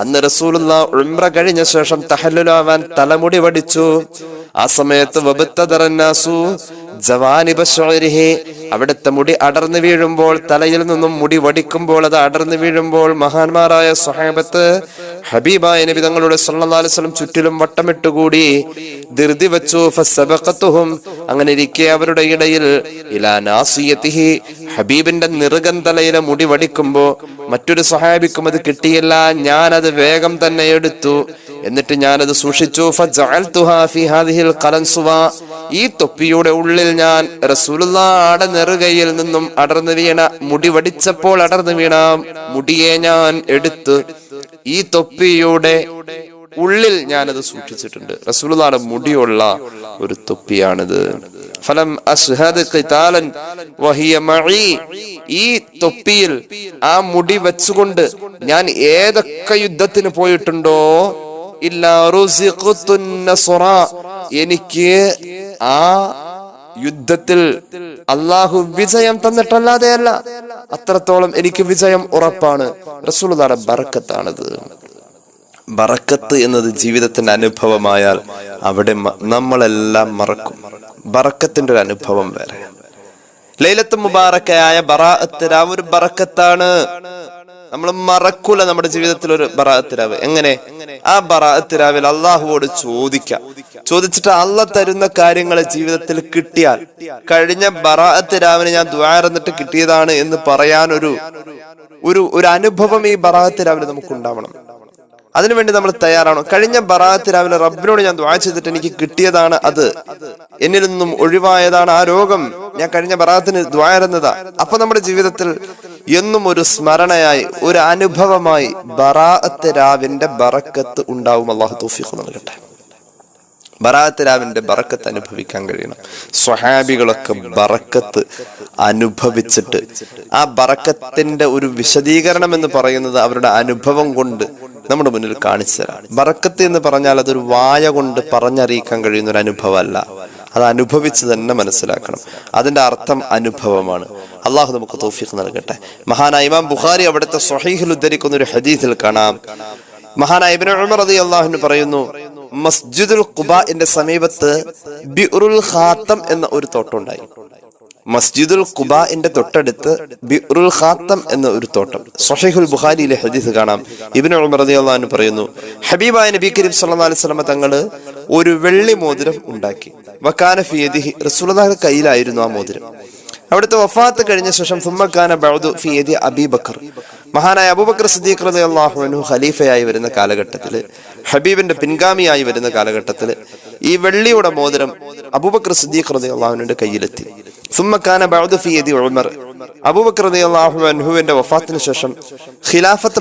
അന്ന് റസൂലുള്ളാഹി ഉംറ കഴിഞ്ഞ ശേഷം തഹല്ലുലാവാൻ തലമുടി വടിച്ചു. ആ സമയത്ത് വബത്തദറന്നാസു ജവാനിബ ശഅരിഹി, അവിടുത്തെ മുടി അടർന്നു വീഴുമ്പോൾ, തലയിൽ നിന്നും മുടി വടിക്കുമ്പോൾ അത് അടർന്നു വീഴുമ്പോൾ മഹാന്മാരായ സ്വഹാബത്ത് ഹബീബായ നബി തങ്ങളുടെ സല്ലല്ലാഹു അലൈഹി വസല്ലം ചുറ്റിലും വട്ടമിട്ടുകൂടി ധൃതി വെച്ചു. ഫസബഖതുഹും, അങ്ങനെ ഇരിക്കെ അവരുടെ ഇടയിൽ ഇലാ നാസിയതിഹി, ഹബീബിന്റെ നിറുകൻ തലയിലെ മുടി വടിക്കുമ്പോ മറ്റൊരു സ്വഹാബിക്കും അത് കിട്ടിയില്ല. ഞാനത് വേഗം തന്നെ എടുത്തു, എന്നിട്ട് ഞാനത് സൂക്ഷിച്ചു. ഫജഅൽതുഹാ ഫീ ഹാദിഹിൽ ഖലൻസുവ, ഈ തൊപ്പിയുടെ ഉള്ളിൽ ഞാൻ റസൂലുള്ളാഹിയുടെ നെറുകയിൽ നിന്നും അടർന്നു വീണ മുടി വടിച്ചപ്പോൾ അടർന്നു വീണ മുടിയെ ഞാൻ എടുത്ത് ഈ തൊപ്പിയുടെ ഉള്ളിൽ ഞാനത് സൂക്ഷിച്ചിട്ടുണ്ട്. റസൂലുള്ളാഹിയുടെ മുടിയുള്ള ഒരു തൊപ്പിയാണിത്. ഫലം അശ്ഹദ് ഖിതാലൻ വഹിയ മഈ, ഈ തൊപ്പിയിൽ ആ മുടി വെച്ചുകൊണ്ട് ഞാൻ ഏതൊക്കെ യുദ്ധത്തിന് പോയിട്ടുണ്ടോ, ഇല്ലാ റുസിഖ്തുൻ നസ്റ, എനിക്ക് ആ യുദ്ധത്തിൽ അള്ളാഹു വിജയം തന്നിട്ടല്ലാതെയല്ല, അത്രത്തോളം എനിക്ക് വിജയം ഉറപ്പാണ്. റസൂലുള്ളാഹിയുടെ ബറക്കത്താണത്. ബറക്കത്ത് എന്നത് ജീവിതത്തിന്റെ അനുഭവമായാൽ അവിടെ നമ്മളെല്ലാം മറക്കും. ബറക്കത്തിന്റെ ഒരു അനുഭവം വേറെ. ലൈലത്തുൽ മുബാറക്കയായ ബറാഅത്ത് രാവ് ഒരു ബറക്കത്താണ്. നമ്മൾ മറക്കൂല നമ്മുടെ ജീവിതത്തിൽ ഒരു ബറാഅത്ത് രാവ്. എങ്ങനെ? ആ ബറാഅത്ത് രാവിൽ അള്ളാഹുവോട് ചോദിച്ചിട്ട് അള്ളാഹ് തരുന്ന കാര്യങ്ങളെ ജീവിതത്തിൽ കിട്ടിയാൽ, കഴിഞ്ഞ ബറാഅത്ത് രാവിനെ ഞാൻ ദുആ എന്നിട്ട് കിട്ടിയതാണ് എന്ന് പറയാൻ ഒരു അനുഭവം ഈ ബറാഅത്ത് രാവിലെ നമുക്ക് ഉണ്ടാവണം. അതിനുവേണ്ടി നമ്മൾ തയ്യാറാണോ? കഴിഞ്ഞ ബറാഅത്ത് രാവിലെ റബ്ബിനോട് ഞാൻ ദുആ ചെയ്തിട്ട് എനിക്ക് കിട്ടിയതാണ്, അത് എന്നിൽ നിന്നും ഒഴിവായതാണ് ആ രോഗം, ഞാൻ കഴിഞ്ഞ ബറാഅത്തിന് ദുആ ചെയ്യുന്നതാ. അപ്പൊ നമ്മുടെ ജീവിതത്തിൽ എന്നും ഒരു സ്മരണയായി, ഒരു അനുഭവമായി ബറാഅത്ത് രാവിന്റെ ബറക്കത്ത് ഉണ്ടാവും. അല്ലാഹു തൗഫീഖ് നൽകട്ടെ. ബറാഅത്ത് രാവിന്റെ ബറക്കത്ത് അനുഭവിക്കാൻ കഴിയണം. സ്വഹാബികളൊക്കെ ബറക്കത്ത് അനുഭവിച്ചിട്ട് ആ ബറക്കത്തിന്റെ ഒരു വിശദീകരണം എന്ന് പറയുന്നത് അവരുടെ അനുഭവം കൊണ്ട് നമ്മുടെ മുന്നിൽ കാണിച്ചു തരാം. ബറക്കത്ത് എന്ന് പറഞ്ഞാൽ അതൊരു വായ കൊണ്ട് പറഞ്ഞറിയിക്കാൻ കഴിയുന്ന ഒരു അനുഭവമല്ല, അത് അനുഭവിച്ച് തന്നെ മനസ്സിലാക്കണം. അതിന്റെ അർത്ഥം അനുഭവമാണ്. അള്ളാഹു നമുക്ക് തൗഫീഖ് നൽകട്ടെ. മഹാനായ ഇമാം ബുഖാരി അവിടുത്തെ സ്വഹീഹിൽ ഉദ്ധരിക്കുന്ന ഒരു ഹദീസിൽ കാണാം, മഹാനായ ഇബ്നു ഉമർ റളിയല്ലാഹു അൻഹു പറയുന്നു, മസ്ജിദുൽ ഖുബാഇന്റെ സമീപത്ത് ബിഉറുൽ ഖാത്തം എന്ന ഒരു തോട്ടമുണ്ടായി. മസ്ജിദുൽ ഖുബാഇന്റെ തൊട്ടടുത്ത് ബിഉറുൽ ഖാത്തം എന്ന ഒരു തോട്ടം. സ്വഹീഹുൽ ബുഖാരിയിലെ ഹദീസ് കാണാം. ഇബ്നു ഉമർ റളിയല്ലാഹു അൻഹു പറയുന്നു, ഹബീബായ നബി കരീം സല്ലല്ലാഹു അലൈഹി വസല്ലം തങ്ങള് ഒരു വെള്ളി മോതിരം ഉണ്ടാക്കി. വകാന ഫീ യദിഹി, റസൂലുള്ളാഹിയുടെ കയ്യിലായിരുന്നു ആ മോതിരം. അവിടുത്തെ വഫാത്ത് കഴിഞ്ഞ ശേഷം സുമ്മക്കാന ബഅദു ഫീ യദി അബീബക്കർ, മഹാനായ അബൂബക്കർ സിദ്ദീഖ് റളിയല്ലാഹു അൻഹു ഖലീഫയായി വരുന്ന കാലഘട്ടത്തില്, ഹബീബിന്റെ പിൻഗാമിയായി വരുന്ന കാലഘട്ടത്തില് ഈ വെള്ളിയുടെ മോതിരം അബൂബക്കർ സിദ്ദീഖ് റളിയല്ലാഹു അൻഹുവിന്റെ കയ്യിലെത്തി. സുമ്മക്കാന ബഅദു ഫീ യദി ഉമർ, അബൂബക്കർ റളിയല്ലാഹു അൻഹുവിന്റെ വഫാത്തിന് ശേഷം ഖിലാഫത്ത്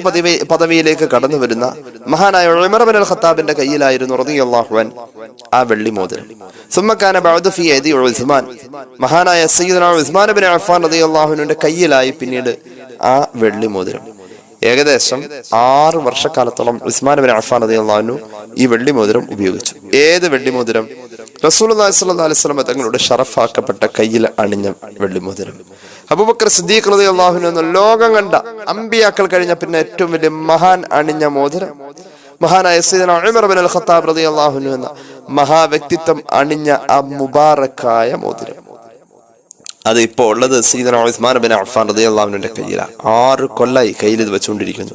പദവിയിലേക്ക് കടന്നു വരുന്ന മഹാനായ ഉമർ ഇബ്നുൽ ഖത്താബിന്റെ കയ്യിലായിരുന്നു റളിയല്ലാഹു അൻഹു ആ വെള്ളി മോതിരം. സുമ്മക്കാന ബഅദു ഫീ യദി ഉസ്മാൻ, മഹാനായ സയ്യിദുനാ ഉസ്മാൻ ഇബ്നു അഫ്ഫാൻ റളിയല്ലാഹു അൻഹുവിന്റെ കയ്യിലായി പിന്നീട് ആ വെള്ളി മോതിരം. ഏകദേശം 6 വർഷക്കാലത്തോളം ഉസ്മാൻ ഇബ്നു അഫ്ഫാൻ റളിയല്ലാഹു അൻഹു ഈ വെള്ളി മോതിരം ഉപയോഗിച്ചു. ഏത് വെള്ളി മോതിരം? റസൂലുള്ളാഹി സ്വല്ലല്ലാഹു അലൈഹി വസല്ലം തങ്ങളുടെ ഷറഫാക്കപ്പെട്ട കയ്യിൽ അണിഞ്ഞ വെള്ളി മോതിരം. അബൂബക്കർ സിദ്ദീഖ് റളിയല്ലാഹു അൻഹു ലോകം കണ്ട അമ്പിയാക്കൾ കഴിഞ്ഞ പിന്നെ ഏറ്റവും വലിയ മഹാൻ അണിഞ്ഞ മോതിരം, മഹാനായ സയ്യിദുനാ ഉമർ ഇബ്നുൽ ഖത്താബ് റളിയല്ലാഹു അൻഹു എന്ന മഹാവ്യക്തിത്വം അണിഞ്ഞ ആ മുബാറക്കായ മോതിരം, അത് ഇപ്പോ ഉള്ളത് സയ്യിദുനാ ഉസ്മാൻ ഇബ്നു അഫ്ഫാൻ റളിയല്ലാഹു അൻഹുവിന്റെ കയ്യിലാണ്. 6 കൊല്ലായി കയ്യിൽ ഇത് വെച്ചുകൊണ്ടിരിക്കുന്നു.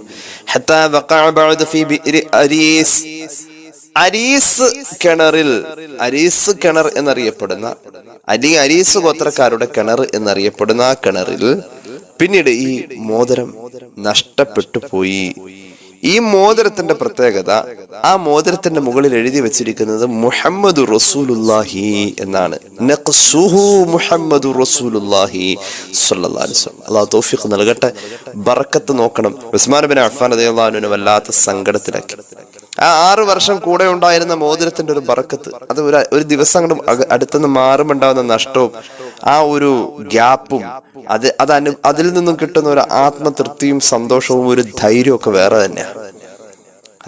ഹത്താ വഖഅ ബഅദ ഫീ ബിഇരി അരീസ്, അരീസ് കിണറിൽ, അരീസ് കിണർ എന്നറിയപ്പെടുന്ന, അല്ലെങ്കിൽ അരീസ് ഗോത്രക്കാരുടെ കിണർ എന്നറിയപ്പെടുന്ന ആ കിണറിൽ പിന്നീട് ഈ മോതിരം നഷ്ടപ്പെട്ടു പോയി. ഈ മോതിരത്തിന്റെ പ്രത്യേകത, ആ മോതിരത്തിന്റെ മുകളിൽ എഴുതി വെച്ചിരിക്കുന്നത് മുഹമ്മദു റസൂലുള്ളാഹി എന്നാണ്. നഖ്സുഹു മുഹമ്മദു റസൂലുള്ളാഹി സ്വല്ലല്ലാഹു അലൈഹി വസല്ലം. അല്ലാഹു തൗഫീഖ് നൽകട്ടെ. ബറക്കത്ത് നോക്കണം. ഉസ്മാൻ ബിൻ അഫ്ഫാൻ റളിയല്ലാഹു അൻഹു വല്ലാത്ത സങ്കടത്തിലാക്കി. ആ 6 വർഷം കൂടെ ഉണ്ടായിരുന്ന മോതിരത്തിന്റെ ഒരു ബറക്കത്ത്, അത് ഒരു ദിവസം അങ്ങോട്ട് അടുത്തുനിന്ന് മാറുമുണ്ടാകുന്ന നഷ്ടവും ആ ഒരു ഗ്യാപ്പും അതിൽ നിന്നും കിട്ടുന്ന ഒരു ആത്മതൃപ്തിയും സന്തോഷവും ഒരു ധൈര്യവും ഒക്കെ വേറെ തന്നെയാണ്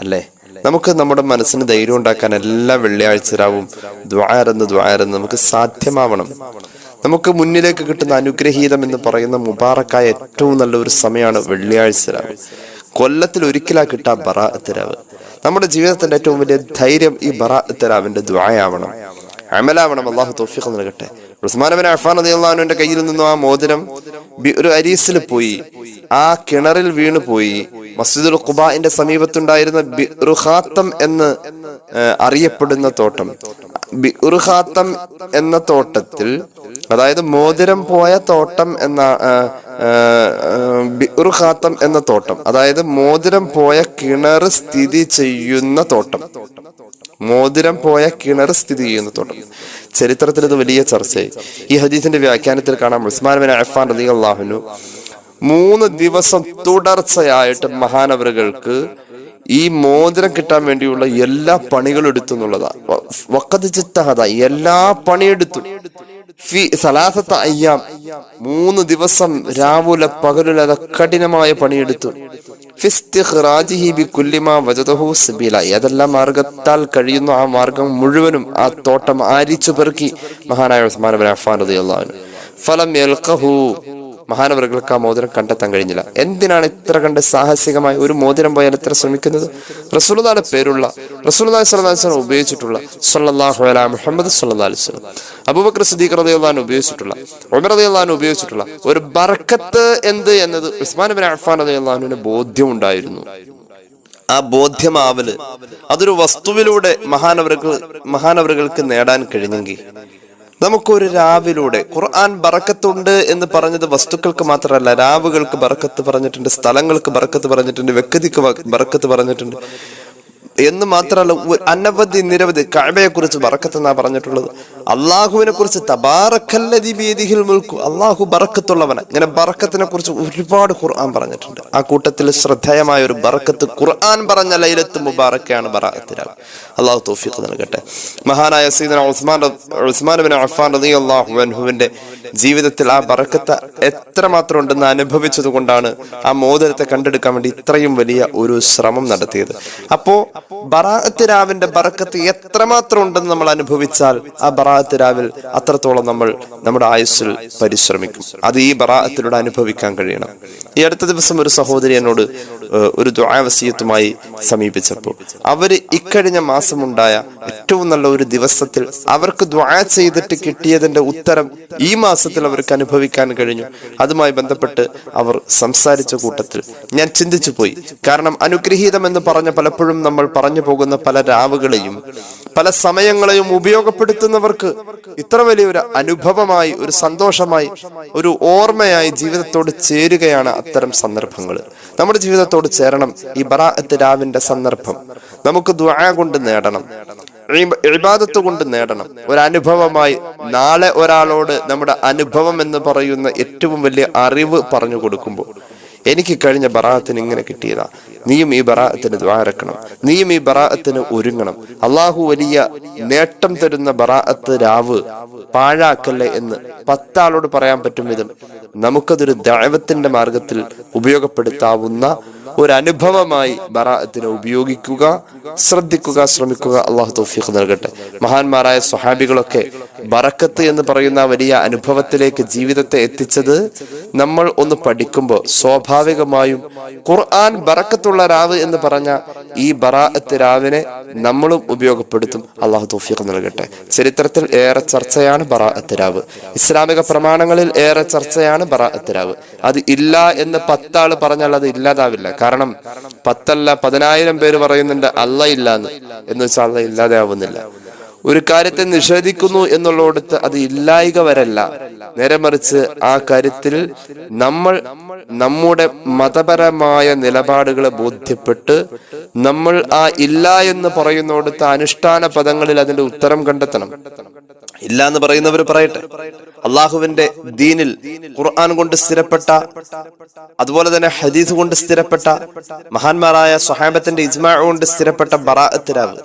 അല്ലേ? നമുക്ക് നമ്മുടെ മനസ്സിന് ധൈര്യം ഉണ്ടാക്കാൻ എല്ലാ വെള്ളിയാഴ്ച രാവും ദ്വാരന്ന് നമുക്ക് സാധ്യമാവണം. നമുക്ക് മുന്നിലേക്ക് കിട്ടുന്ന അനുഗ്രഹീതം എന്ന് പറയുന്ന മുബാറക്കായ ഏറ്റവും നല്ല ഒരു സമയമാണ് വെള്ളിയാഴ്ച രാവ്. കൊല്ലത്തിൽ ഒരിക്കലാ കിട്ടാ ബറാഅത്ത് രാവ്. നമ്മുടെ ജീവിതത്തിന്റെ ഏറ്റവും വലിയ ധൈര്യം ഈ ബറാഅത്ത് രാവിന്റെ ദുആയാവണം, അമലാവണം. അല്ലാഹു തൗഫീഖ് നൽകട്ടെ. ഉസ്മാൻ ബിൻ അഫ്ഫാൻ റളിയല്ലാഹു അൻഹുവിന്റെ കയ്യിൽ നിന്നും ആ മോതിരം ഒരു അരീസിൽ പോയി, ആ കിണറിൽ വീണു പോയി. മസ്ജിദുൽ ഖുബാഇന്റെ സമീപത്തുണ്ടായിരുന്ന ബിർ ഖാത്തം എന്ന് അറിയപ്പെടുന്ന തോട്ടം, ബിർ ഖാത്തം എന്ന തോട്ടത്തിൽ, അതായത് മോതിരം പോയ തോട്ടം എന്ന ബിർ ഖാത്തം എന്ന തോട്ടം, അതായത് മോതിരം പോയ കിണർ സ്ഥിതി ചെയ്യുന്ന തോട്ടം, മോതിരം പോയ കിണർ സ്ഥിതി ചെയ്യുന്ന തോട്ടം. ചരിത്രത്തിൽ ഇത് വലിയ ചർച്ചയായി. ഈ ഹദീസിന്റെ വ്യാഖ്യാനത്തിൽ കാണാം, ഉസ്മാൻ ബിൻ അഫ്ഫാൻ റളിയല്ലാഹു അൻഹു 3 ദിവസം തുടർച്ചയായിട്ട് മഹാനവറുകൾക്ക് ഈ മോതിരം കിട്ടാൻ വേണ്ടിയുള്ള എല്ലാ പണികളും എടുത്തു എന്നുള്ളതാണ്. വഖദ് ജിത്തഹദ, എല്ലാ പണിയെടുത്തു. ഫി സലാസത്ത അയ്യാം, 3 ദിവസം രാവുല പകലുല കഠിനമായ പണിയെടുത്തു. ഫിസ്തിഖ്റാജിഹി ബികുല്ലി മാ വജദഹു സബീല, ഏതെല്ലാം മാർഗത്താൽ കഴിയുന്നു ആ മാർഗം മുഴുവനും ആ തോട്ടം ആരിച്ചു പെറുക്കി മഹാനായ ഉസ്മാൻ ബിൻ അഫ്ഫാൻ റളിയല്ലാഹു അൻഹു. ഫലം യൽഖഹു, മഹാനവറുകൾക്ക് ആ മോതിരം കണ്ടെത്താൻ കഴിഞ്ഞില്ല. എന്തിനാണ് ഇത്ര കണ്ട് സാഹസികമായി ഒരു മോതിരം പോയാൽ ഇത്ര ശ്രമിക്കുന്നത്? റസൂലുള്ളാഹിയുടെ പേരുള്ള, റസൂലുള്ളാഹി സ്വല്ലല്ലാഹു അലൈഹി വസല്ലം ഉപയോഗിച്ചിട്ടുള്ള സ്വല്ലല്ലാഹു അലാ മുഹമ്മദ് സ്വല്ലല്ലാഹു അലൈഹി വസല്ലം, അബൂബക്കർ സിദ്ദീഖ് റളിയല്ലാഹു അൻഹു ഉപയോഗിച്ചിട്ടുള്ള, ഉമർ റളിയല്ലാഹു അൻഹു ഉപയോഗിച്ചിട്ടുള്ള ഒരു ബർക്കത്ത് എന്ത് എന്നത് ഉസ്മാൻ ബിൻ അഫ്ഫാൻ റളിയല്ലാഹു അൻഹുവിന് ബോധ്യമുണ്ടായിരുന്നു. ആ ബോധ്യമാവല് അതൊരു വസ്തുവിലൂടെ മഹാനവറുകൾക്ക് നേടാൻ കഴിഞ്ഞെങ്കിൽ നമുക്കൊരു രാവിലൂടെ ഖുർആൻ ബറക്കത്തുണ്ട് എന്ന് പറഞ്ഞത് വസ്തുക്കൾക്ക് മാത്രമല്ല, രാവുകൾക്ക് ബറക്കത്ത് പറഞ്ഞിട്ടുണ്ട്, സ്ഥലങ്ങൾക്ക് ബറക്കത്ത് പറഞ്ഞിട്ടുണ്ട്, വ്യക്തിക്ക് ബറക്കത്ത് പറഞ്ഞിട്ടുണ്ട് എന്ന് മാത്രമല്ല, അനവധി നിരവധി. കഅബയെ കുറിച്ച് ബറക്കത്ത് എന്നാ പറഞ്ഞിട്ടുള്ളത്. അള്ളാഹുവിനെ കുറിച്ച് തബാറക്കല്ലദി ബിയദിഹിൽ മുൽക്കു, അള്ളാഹു ബറക്കത്തുള്ളവന. ഇങ്ങനെ ബറക്കത്തിനെ കുറിച്ച് ഒരുപാട് ഖുർആൻ പറഞ്ഞിട്ടുണ്ട്. ആ കൂട്ടത്തിൽ ശ്രദ്ധേയമായ ഒരു ബറക്കത്ത് ഖുർആൻ പറഞ്ഞ ലൈലത്ത് മുബാറക്കയാണ് ബറാഅത്ത് രാവ്. അള്ളാഹു തൗഫീഖ് നൽകട്ടെ. മഹാനായ സയ്യിദുനാ ഉസ്മാൻ ബിൻ അഫ്ഫാൻ റളിയല്ലാഹു അൻഹുവിന്റെ ജീവിതത്തിൽ ആ ബറക്കത്ത് എത്രമാത്രം ഉണ്ടെന്ന് അനുഭവിച്ചത് കൊണ്ടാണ് ആ മോതിരത്തെ കണ്ടെടുക്കാൻ വേണ്ടി ഇത്രയും വലിയ ഒരു ശ്രമം നടത്തിയത്. അപ്പോ ബറാഅത്ത് രാവിന്റെ ബറക്കത്ത് എത്രമാത്രം ഉണ്ടെന്ന് നമ്മൾ അനുഭവിച്ചാൽ ആ ബറാഅത്ത് രാവിൽ അത്രത്തോളം നമ്മൾ നമ്മുടെ ആയുസ്സിൽ പരിശ്രമിക്കും. അത് ഈ ബറാഅത്തിലൂടെ അനുഭവിക്കാൻ കഴിയണം. ഈ അടുത്ത ദിവസം ഒരു സഹോദരി എന്നോട് ഒരു ദുആ വസിയത്തുമായി സമീപിച്ചപ്പോൾ അവര് ഇക്കഴിഞ്ഞ മാസമുണ്ടായ ഏറ്റവും നല്ല ഒരു ദിവസത്തിൽ അവർക്ക് ദുആ ചെയ്തിട്ട് കിട്ടിയതിന്റെ ഉത്തരം ഈ മാസത്തിൽ അവർക്ക് അനുഭവിക്കാൻ കഴിഞ്ഞു. അതുമായി ബന്ധപ്പെട്ട് അവർ സംസാരിച്ച കൂട്ടത്തിൽ ഞാൻ ചിന്തിച്ചു പോയി. കാരണം അനുഗ്രഹീതം എന്ന് പറഞ്ഞ പലപ്പോഴും നമ്മൾ പറഞ്ഞു പോകുന്ന പല രാവുകളെയും പല സമയങ്ങളെയും ഉപയോഗപ്പെടുത്തുന്നവർക്ക് ഇത്ര വലിയൊരു അനുഭവമായി, ഒരു സന്തോഷമായി, ഒരു ഓർമ്മയായി ജീവിതത്തോട് ചേരുകയാണ് അത്തരം സന്ദർഭങ്ങൾ. നമ്മുടെ ജീവിതത്തോട് ചേരണം ഈ ബറാഅത്ത് രാവിന്റെ സന്ദർഭം. നമുക്ക് ദുആ കൊണ്ട് നേടണം, ഇബാദത്ത് കൊണ്ട് നേടണം, ഒരു അനുഭവമായി. നാളെ ഒരാളോട് നമ്മുടെ അനുഭവം എന്ന് പറയുന്ന ഏറ്റവും വലിയ അറിവ് പറഞ്ഞു കൊടുക്കുമ്പോൾ, എനിക്ക് കഴിഞ്ഞ ബറാഅത്തിന് ഇങ്ങനെ കിട്ടിയതാ, നീയും ഈ ബറാഅത്തിന് ദുആ ഇറക്കണം, നീയും ഈ ബറാഅത്തിന് ഒരുങ്ങണം, അള്ളാഹു വലിയ നേട്ടം തരുന്ന ബറാഅത്ത് രാവ് പാഴാക്കല്ലേ എന്ന് 10 ആളോട് പറയാൻ പറ്റും വിധം നമുക്കതൊരു ദഅവത്തിന്റെ മാർഗത്തിൽ ഉപയോഗപ്പെടുത്താവുന്ന ഒരു അനുഭവമായി ബറാഅത്തിനെ ഉപയോഗിക്കുക, ശ്രദ്ധിക്കുക, ശ്രമിക്കുക. അള്ളാഹു തൗഫീഖ് നൽകട്ടെ. മഹാന്മാരായ സ്വഹാബികളൊക്കെ ബറക്കത്ത് എന്ന് പറയുന്ന വലിയ അനുഭവത്തിലേക്ക് ജീവിതത്തെ എത്തിച്ചത് നമ്മൾ ഒന്ന് പഠിക്കുമ്പോൾ സ്വാഭാവികമായും ഖുർആൻ ബറക്കത്തുള്ള രാവ് എന്ന് പറഞ്ഞ ഈ ബറാഅത്ത് രാവിനെ നമ്മളും ഉപയോഗപ്പെടുത്തും. അള്ളാഹു തൗഫീഖ് നൽകട്ടെ. ചരിത്രത്തിൽ ഏറെ ചർച്ചയാണ് ബറാഅത്ത് രാവ്. ഇസ്ലാമിക പ്രമാണങ്ങളിൽ ഏറെ ചർച്ചയാണ് ബറാഅത്ത് രാവ്. അത് ഇല്ല എന്ന് 10 ആള് പറഞ്ഞാൽ അത് ഇല്ലാതാവില്ല. കാരണം 10 അല്ല 10,000 പേര് പറയുന്നുണ്ട് അല്ല ഇല്ലാന്ന്, എന്ന് വെച്ചാൽ അല്ല ഇല്ലാതെ ആവുന്നില്ല. ഒരു കാര്യത്തെ നിഷേധിക്കുന്നു എന്നുള്ളിടത്ത് അത് ഇല്ലായിക വരല്ല, നേരെ മറിച്ച് ആ കാര്യത്തിൽ നമ്മൾ നമ്മുടെ മതപരമായ നിലപാടുകളെ ബോധ്യപ്പെട്ട് നമ്മൾ ആ ഇല്ല എന്ന് പറയുന്നിടത്ത് അനുഷ്ഠാന പദങ്ങളിൽ അതിന്റെ ഉത്തരം കണ്ടെത്തണം. ഇല്ല എന്ന് പറയുന്നവർ പറയട്ടെ, അള്ളാഹുവിന്റെ ദീനിൽ ഖുർആൻ കൊണ്ട് സ്ഥിരപ്പെട്ട, അതുപോലെ തന്നെ ഹദീസ് കൊണ്ട് സ്ഥിരപ്പെട്ട, മഹാന്മാരായ സ്വഹാബത്തിന്റെ ഇജ്മാ കൊണ്ട് സ്ഥിരപ്പെട്ട ബറാഅത്ത് രാവ്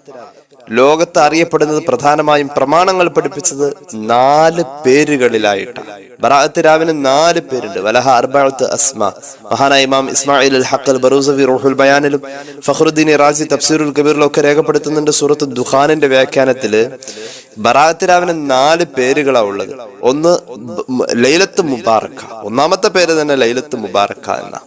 ലോകത്ത് അറിയപ്പെടുന്നത് പ്രധാനമായും പ്രമാണങ്ങൾ പഠിപ്പിച്ചത് 4 പേരുകളിലായിട്ട്. ബറാഅത്ത് രാവിന് 4 പേരുണ്ട്. വലഹ അർബഅത്ത് അസ്മാ. മഹാനായ ഇമാം ഇസ്മായിൽ അൽ ഹഖ് അൽ ബറൂസവി റൂഹുൽ ബയാനിലും ഫഖ്റുദ്ദീൻ റാസി തഫ്സീറുൽ കബീറിലൊക്കെ രേഖപ്പെടുത്തുന്നുണ്ട്. സൂറത്ത് ദുഖാനിന്റെ വ്യാഖ്യാനത്തില് ബറാഅത്ത് രാവിന് 4 പേരുകളാണ് ഉള്ളത്. ഒന്ന് ലൈലത്ത് മുബാറക്ക, ഒന്നാമത്തെ പേര് തന്നെ ലൈലത്ത് മുബാറക്ക എന്ന,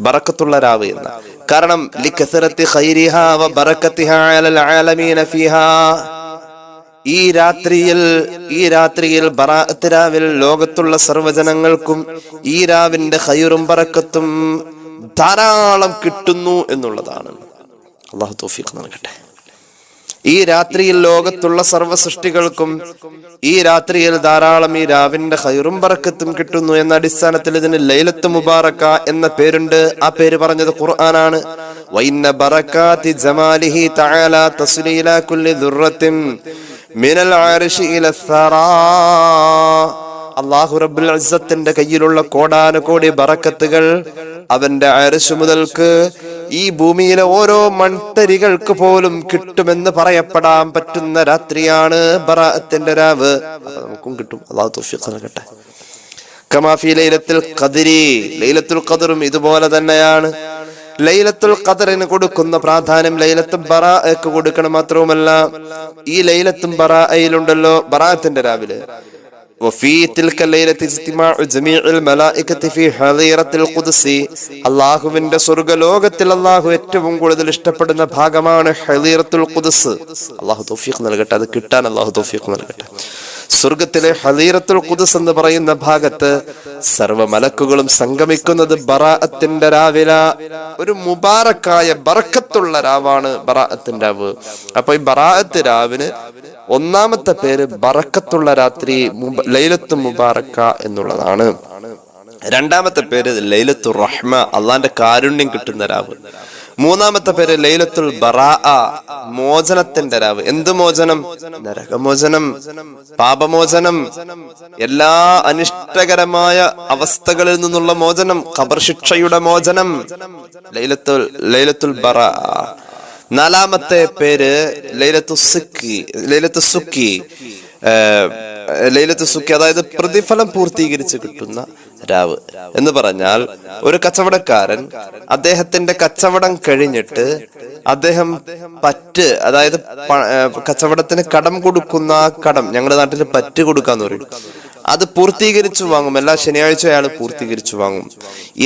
ബറക്കത്തുള്ള രാവ് എന്ന. കാരണം ലികസറത്തി ഖൈരിഹാ വ ബറകതിഹാ അലൽ ആലമീന ഫീഹാ, ഈ രാത്രിയിൽ ബറാഅത്ത് രാവിൽ ലോകത്തുള്ള സർവ്വജനങ്ങൾക്കും ഈ രാവിന്റെ ഖൈറും ബറക്കത്തും ധാരാളം കിട്ടുന്നു എന്നുള്ളതാണ്. അല്ലാഹു തൗഫീഖ് നൽകട്ടെ. ഈ രാത്രിയിൽ ലോകത്തുള്ള സർവ്വ സൃഷ്ടികൾക്കും ഈ രാത്രിയിൽ ധാരാളം ഈ രാവിന്റെ ഖൈറും ബറക്കത്തും കിട്ടുന്നു എന്ന അടിസ്ഥാനത്തിൽ ഇതിന് ലൈലത്ത് മുബാറക്ക എന്ന പേരുണ്ട്. ആ പേര് പറഞ്ഞത് ഖുർആനാണ്. വഇന്ന ബറകാതി ജമാലിഹി തആല തസ്ലീല കുല്ലി ദുർറത്തിൻ മിനൽ അർശി ഇല സറാ. അല്ലാഹു റബ്ബുൽ ഇസ്സത്തിന്റെ കയ്യിലുള്ള കോടാനുകോടി ബറക്കത്തുകൾ അവന്റെ അർശ് മുതൽക്ക് ഈ ഭൂമിയിലെ ഓരോ മൺതരികൾക്ക് പോലും കിട്ടുമെന്ന് പറയപ്പെടാൻ പറ്റുന്ന രാത്രിയാണ് ബറാഅത്തിന്റെ രാവ്. നമുക്കും കിട്ടും. അല്ലാഹു തൗഫീഖ് നൽകട്ടെ. കമാ ഫീ ലൈലത്തുൽ ഖദ്രി, ലൈലത്തുൽ ഖദ്റും ഇതുപോലെ തന്നെയാണ്. ലൈലത്തുൽ ഖദ്റിന് കൊടുക്കുന്ന പ്രാധാന്യം ലൈലത്തുൽ ബറാഅക്ക് കൊടുക്കണം. മാത്രവുമല്ല, ഈ ലൈലത്തുൽ ബറാഅയിലുണ്ടല്ലോ ബറാഅത്തിന്റെ രാവിലെ وفي تلك الليلة اجتماع جميع الملائكة في حظيرة القدس. അല്ലാഹുവിന്റെ സ്വർഗ്ഗലോകത്തിൽ അല്ലാഹു ഏറ്റവും കൂടുതൽ ഇഷ്ടപ്പെടുന്ന ഭാഗമാണ് ഹളീറത്തുൽ ഖുദ്സ്. അല്ലാഹു തൗഫീഖ് നൽകട്ടെ. അത് കിട്ടാൻ അല്ലാഹു തൗഫീഖ് നൽകട്ടെ. സ്വർഗത്തിലെ ഹളീറത്തുൽ ഖുദ്സ് എന്ന് പറയുന്ന ഭാഗത്ത് സർവ്വ മലക്കുകളും സംഗമിക്കുന്നത് ബറാഅത്തിന്റെ രാവില. ഒരു മുബാറക്കായ ബറക്കത്തുള്ള രാവാണ് ബറാഅത്തിന്റെ രാവ്. അപ്പൊ ഈ ബറാഅത്ത് രാവിന് ഒന്നാമത്തെ പേര് ബറക്കത്തുള്ള രാത്രി, ലൈലത്തുൽ മുബാറക്ക എന്നുള്ളതാണ്. രണ്ടാമത്തെ പേര് ലൈലത്തുർ റഹ്മ, അള്ളാന്റെ കാരുണ്യം കിട്ടുന്ന രാവ്. മൂന്നാമത്തെ പേര് ലൈലത്തുൽ ബറാഅ, മോചനത്തിന്റെ രാവ്. എന്ത് മോചനം? നരകമോചനം, പാപമോചനം, എല്ലാ അനിഷ്ടകരമായ അവസ്ഥകളിൽ നിന്നുള്ള മോചനം, ഖബർ ശിക്ഷയുടെ മോചനം, ലൈലത്തുൽ ബറാഅ. നാലാമത്തെ പേര് ലൈലത്തുൽ സുക്കി, അതായത് പ്രതിഫലം പൂർത്തീകരിച്ച് കിട്ടുന്ന രാവ് എന്ന് പറഞ്ഞാൽ, ഒരു കച്ചവടക്കാരൻ അദ്ദേഹത്തിന്റെ കച്ചവടം കഴിഞ്ഞിട്ട് അദ്ദേഹം അതായത് കച്ചവടത്തിന് കടം കൊടുക്കുന്ന കടം, ഞങ്ങളുടെ നാട്ടിൽ പറ്റ് കൊടുക്കാന്ന് പറയും, അത് പൂർത്തീകരിച്ചു വാങ്ങും. എല്ലാ ശനിയാഴ്ച അയാൾ പൂർത്തീകരിച്ചു വാങ്ങും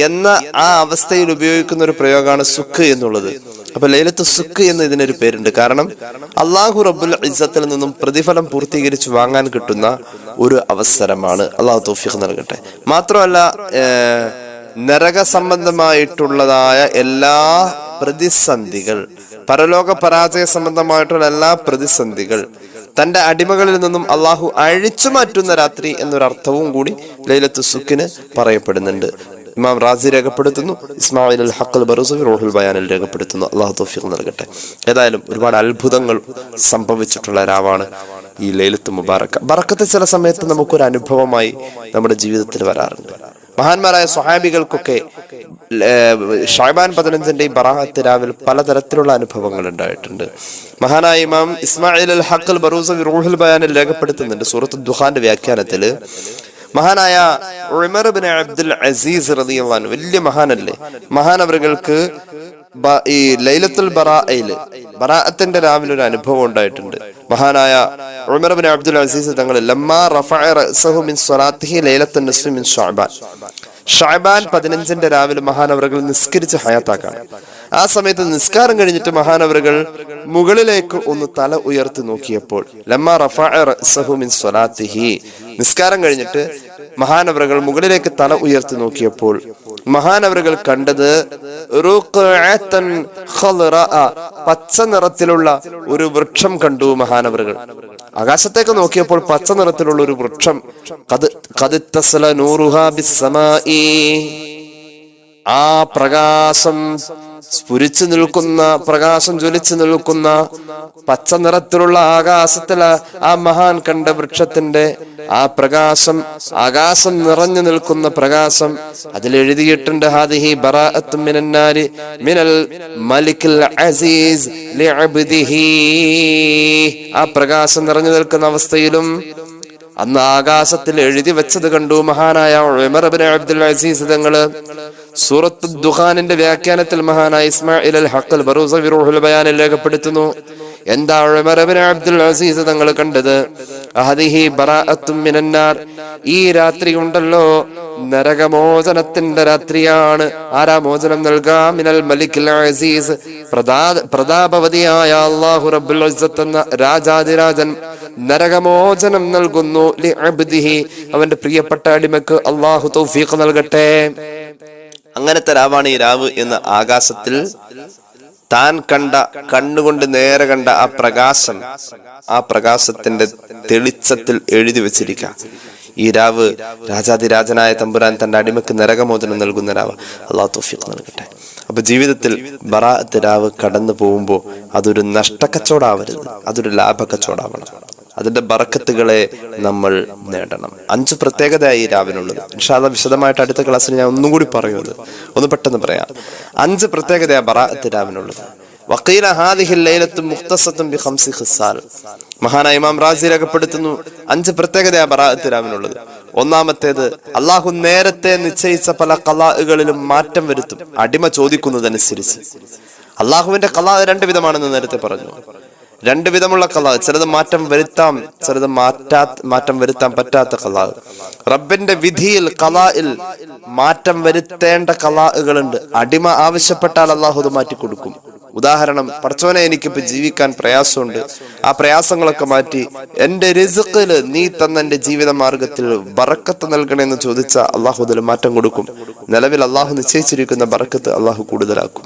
എന്ന ആ അവസ്ഥയിൽ ഉപയോഗിക്കുന്ന ഒരു പ്രയോഗമാണ് സുഖ് എന്നുള്ളത്. അപ്പൊ ലൈലത്തു സുഖ് എന്ന് ഇതിനൊരു പേരുണ്ട്. കാരണം അല്ലാഹു റബ്ബുൽ ഇസ്സത്തിൽ നിന്നും പ്രതിഫലം പൂർത്തീകരിച്ചു വാങ്ങാൻ കിട്ടുന്ന ഒരു അവസരമാണ്. അല്ലാഹു തൗഫീഖ് നൽകട്ടെ. മാത്രമല്ല, നരക സംബന്ധമായിട്ടുള്ളതായ എല്ലാ പ്രതിസന്ധികൾ, പരലോക പരാജയ സംബന്ധമായിട്ടുള്ള എല്ലാ പ്രതിസന്ധികൾ തന്റെ അടിമകളിൽ നിന്നും അള്ളാഹു അഴിച്ചു മാറ്റുന്ന രാത്രി എന്നൊരർത്ഥവും കൂടി ലൈലത്തു സുഖിന് പറയപ്പെടുന്നുണ്ട്. ഇമാം റാസി രേഖപ്പെടുത്തുന്നു, ഇസ്മായിൽ അൽ ഹഖ് അൽ ബറൂസവി റൂഹുൽ ബയാനിൽ രേഖപ്പെടുത്തുന്നു. അല്ലാഹു തൗഫീഖ് നൽകട്ടെ. ഏതായാലും ഒരുപാട് അത്ഭുതങ്ങൾ സംഭവിച്ചിട്ടുള്ള രാവാണ് ഈ ലൈലത്തുൽ മുബാറക്ക. ബറക്കത്ത് ചില സമയത്ത് നമുക്കൊരു അനുഭവമായി നമ്മുടെ ജീവിതത്തിൽ വരാറുണ്ട്. മഹാന്മാരായ സ്വഹാബികൾക്കൊക്കെ ഷഅബാൻ 15 ബറാഅത്ത് രാവിൽ പലതരത്തിലുള്ള അനുഭവങ്ങൾ ഉണ്ടായിട്ടുണ്ട്. മഹാനായ ഇമാം ഇസ്മായിൽ അൽ ഹഖ് അൽ ബറൂസവി റൂഹുൽ ബയാനിൽ രേഖപ്പെടുത്തുന്നുണ്ട്. സൂറത്ത് ദുഖാന്റെ വ്യാഖ്യാനത്തില് മഹാനായ ഉമർ ഇബ്നു അബ്ദുൽ അസീസ് റളിയല്ലാഹു അൻഹു, വലിയ മഹാനല്ലേ, മഹാനവറുകൾക്ക് ഈ ലൈലത്തുൽ ബറാഅയിൽ ബറാഅത്തിന്റെ രാവിലെ ഒരു അനുഭവം ഉണ്ടായിട്ടുണ്ട്. മഹാനായ ഉമർ ഇബ്നു അബ്ദുൽ അസീസ് തങ്ങൾ ലമ്മാ റഫഅ റഅസഹു മിൻ സ്വലാത്തിഹി ലൈലത്തുൻ നിസ്ഫി മിൻ ഷഅബാൻ, ഷഅബാൻ 15 രാവിലെ മഹാനവറുകൾ നിസ്കരിച്ച് ഹയാത്താക്കാണ്. ആ സമയത്ത് നിസ്കാരം കഴിഞ്ഞിട്ട് മഹാനവറുകൾ മുകളിലേക്ക് ഒന്ന് തല ഉയർത്തി നോക്കിയപ്പോൾ, ലമ്മാ റഫഅ റഅസഹു മിൻ സ്വലാത്തിഹി, നിസ്കാരം കഴിഞ്ഞിട്ട് മഹാനവറുകൾ മുകളിലേക്ക് തല ഉയർത്തി നോക്കിയപ്പോൾ മഹാനവറുകൾ കണ്ടത് പച്ച നിറത്തിലുള്ള ഒരു വൃക്ഷം കണ്ടു മഹാനവറുകൾ. ആകാശത്തേക്ക് നോക്കിയപ്പോൾ പച്ച നിറത്തിലുള്ള ഒരു വൃക്ഷം ആ പ്രകാശം സ്ഫുരിച്ചു നിൽക്കുന്ന, പ്രകാശം ജ്വലിച്ചു നിൽക്കുന്ന പച്ച നിറത്തിലുള്ള ആകാശത്തില് ആ മഹാൻ കണ്ട വൃക്ഷത്തിന്റെ ആ പ്രകാശം, ആകാശം നിറഞ്ഞു നിൽക്കുന്ന പ്രകാശം, അതിലെഴുതിയിട്ടുണ്ട് ഹാദിഹി ബറാഅത്തും മിനന്നാരി മിനൽ മലിക്കിൽ അസീസ് ലിഅബ്ദിഹി. ആ പ്രകാശം നിറഞ്ഞു നിൽക്കുന്ന അവസ്ഥയിലും അന്ന് ആകാശത്തിൽ എഴുതി വെച്ചത് കണ്ടു മഹാനായ ഉമർ ഇബ്നു അബ്ദുൽ അസീസ് തങ്ങള്. സൂറത്ത് ദുഖാനിന്റെ വ്യാഖ്യാനത്തിൽ മഹാനായ ഇസ്മായിൽ അൽ ഹഖ് ബറൂസി ഫി റൂഹുൽ ബയാനിൽ രേഖപ്പെടുത്തുന്നു. എന്താ ഉമർ ഇബ്നു അബ്ദുൽ അസീസ് തങ്ങൾ കണ്ടത്? ഹദിഹി ബറാഅത്തും മിനന്നാർ, ഈ രാത്രി ഉണ്ടല്ലോ നരകമോചനത്തിന്റെ രാത്രിയാണ്. ആരാ മോചനം നൽകാ? മിനൽ മലിക്കിൽ അസീസ്, പ്രതാപവതിയായ അല്ലാഹു റബ്ബുൽ ഇസ്സത്ത് എന്ന രാജാതിരാജൻ നരകമോചനം നൽകുന്നു ലിഅബ്ദിഹി, അവന്റെ പ്രിയപ്പെട്ട അടിമക്ക് അല്ലാഹു തൗഫീഖ് നൽകട്ടെ. അങ്ങനത്തെ രാവാണ് ഈ രാവ് എന്ന് ആകാശത്തിൽ താൻ കണ്ട, കണ്ണുകൊണ്ട് നേരെ കണ്ട ആ പ്രകാശം, ആ പ്രകാശത്തിന്റെ തെളിച്ചത്തിൽ എഴുതി വെച്ചിരിക്കുക. ഈ രാവ് രാജാതിരാജനായ തമ്പുരാൻ തന്റെ അടിമക്ക് നരകമോചനം നൽകുന്ന രാവ്. അല്ലാഹു തൗഫീഖ് നൽകട്ടെ. അപ്പൊ ജീവിതത്തിൽ ബറാഅത്ത് രാവ് കടന്നു പോകുമ്പോൾ അതൊരു നഷ്ടക്കച്ചവടാവരുത്, അതൊരു ലാഭക്കച്ചവടാവണം. അതിന്റെ ബറക്കത്തുകളെ നമ്മൾ നേടണം. 5 പ്രത്യേകതയായി ഈ രാവിനുള്ളത്. ഇൻഷാ അല്ലാഹ് വിശദമായിട്ട് അടുത്ത ക്ലാസ്സിൽ ഞാൻ ഒന്നും കൂടി പറയുന്നത്, ഒന്ന് പെട്ടെന്ന് പറയാം. 5 പ്രത്യേകതയാ ബറാഅത്ത് രാവിനുള്ളത്. വഖീല ഹാദിഹി ലൈലത്തു മുഖ്തസത്തുൻ ബിഖംസി ഖിസാൽ. മഹാനായ ഇമാം റാസി രേഖപ്പെടുത്തുന്നു 5 പ്രത്യേകതയാ ബറാഅത്ത് രാവിനുള്ളത്. ഒന്നാമത്തേത്, അള്ളാഹു നേരത്തെ നിശ്ചയിച്ച പല ഖലാഉകളിലും മാറ്റം വരുത്തും അടിമ ചോദിക്കുന്നതനുസരിച്ച്. അള്ളാഹുവിന്റെ ഖലാ 2 വിധമാണെന്ന് നേരത്തെ പറഞ്ഞു. 2 വിധമുള്ള ഖലാ, ചിലത് മാറ്റം വരുത്താം, ചിലത് മാറ്റം വരുത്താൻ പറ്റാത്ത ഖലാ. റബ്ബിന്റെ വിധിയിൽ ഖലായിൽ മാറ്റം വരുത്തേണ്ട ഖലാഉകളുണ്ട്. അടിമ ആവശ്യപ്പെട്ടാൽ അള്ളാഹു അത് മാറ്റി കൊടുക്കും. ഉദാഹരണം, പടച്ചോനെ എനിക്കിപ്പോ ജീവിക്കാൻ പ്രയാസമുണ്ട്, ആ പ്രയാസങ്ങളൊക്കെ മാറ്റി എന്റെ റിസ്ഖില് നീ തന്ന എന്റെ ജീവിത മാർഗത്തിൽ ബറക്കത്ത് നൽകണമെന്ന് ചോദിച്ചാൽ അള്ളാഹു അതിൽ മാറ്റം കൊടുക്കും. നിലവിൽ അള്ളാഹു നിശ്ചയിച്ചിരിക്കുന്ന ബറക്കത്ത് അള്ളാഹു കൂടുതലാക്കും.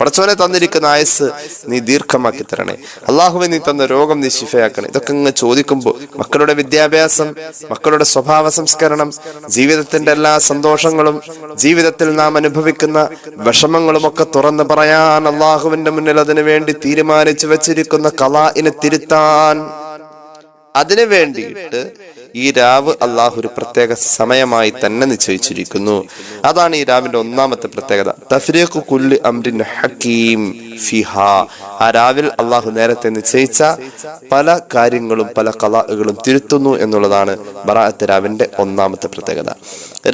പടച്ചോനെ തന്നിരിക്കുന്ന ആയുസ് നീ ദീർഘമാക്കി തരണേ, അള്ളാഹുവെ നീ തന്ന രോഗം നീ ശിഫയാക്കണേ. ഇതൊക്കെ ഇങ്ങ് ചോദിക്കുമ്പോൾ മക്കളുടെ വിദ്യാഭ്യാസം, മക്കളുടെ സ്വഭാവ സംസ്കരണം, ജീവിതത്തിന്റെ എല്ലാ സന്തോഷങ്ങളും, ജീവിതത്തിൽ നാം അനുഭവിക്കുന്ന വിഷമങ്ങളും ഒക്കെ തുറന്നു പറയാൻ അള്ളാഹുവിന്റെ മുന്നിൽ അതിനു വേണ്ടി തീരുമാനിച്ചു വെച്ചിരിക്കുന്ന ഖലാഇനെ തിരുത്താൻ, അതിനു വേണ്ടിയിട്ട് ഈ രാവ് അള്ളാഹു ഒരു പ്രത്യേക സമയമായി തന്നെ നിശ്ചയിച്ചിരിക്കുന്നു. അതാണ് ഈ രാവിന്റെ ഒന്നാമത്തെ പ്രത്യേകത. തഫ്രീഖു കുല്ലി അംരിൻ ഹകീം ഫിഹാ. ആ രാവിൽ അള്ളാഹു നേരത്തെ നിശ്ചയിച്ച പല കാര്യങ്ങളും, പല ഖലാഉകളും തിരുത്തുന്നു എന്നുള്ളതാണ് ബറാഅത്ത് രാവിന്റെ ഒന്നാമത്തെ പ്രത്യേകത.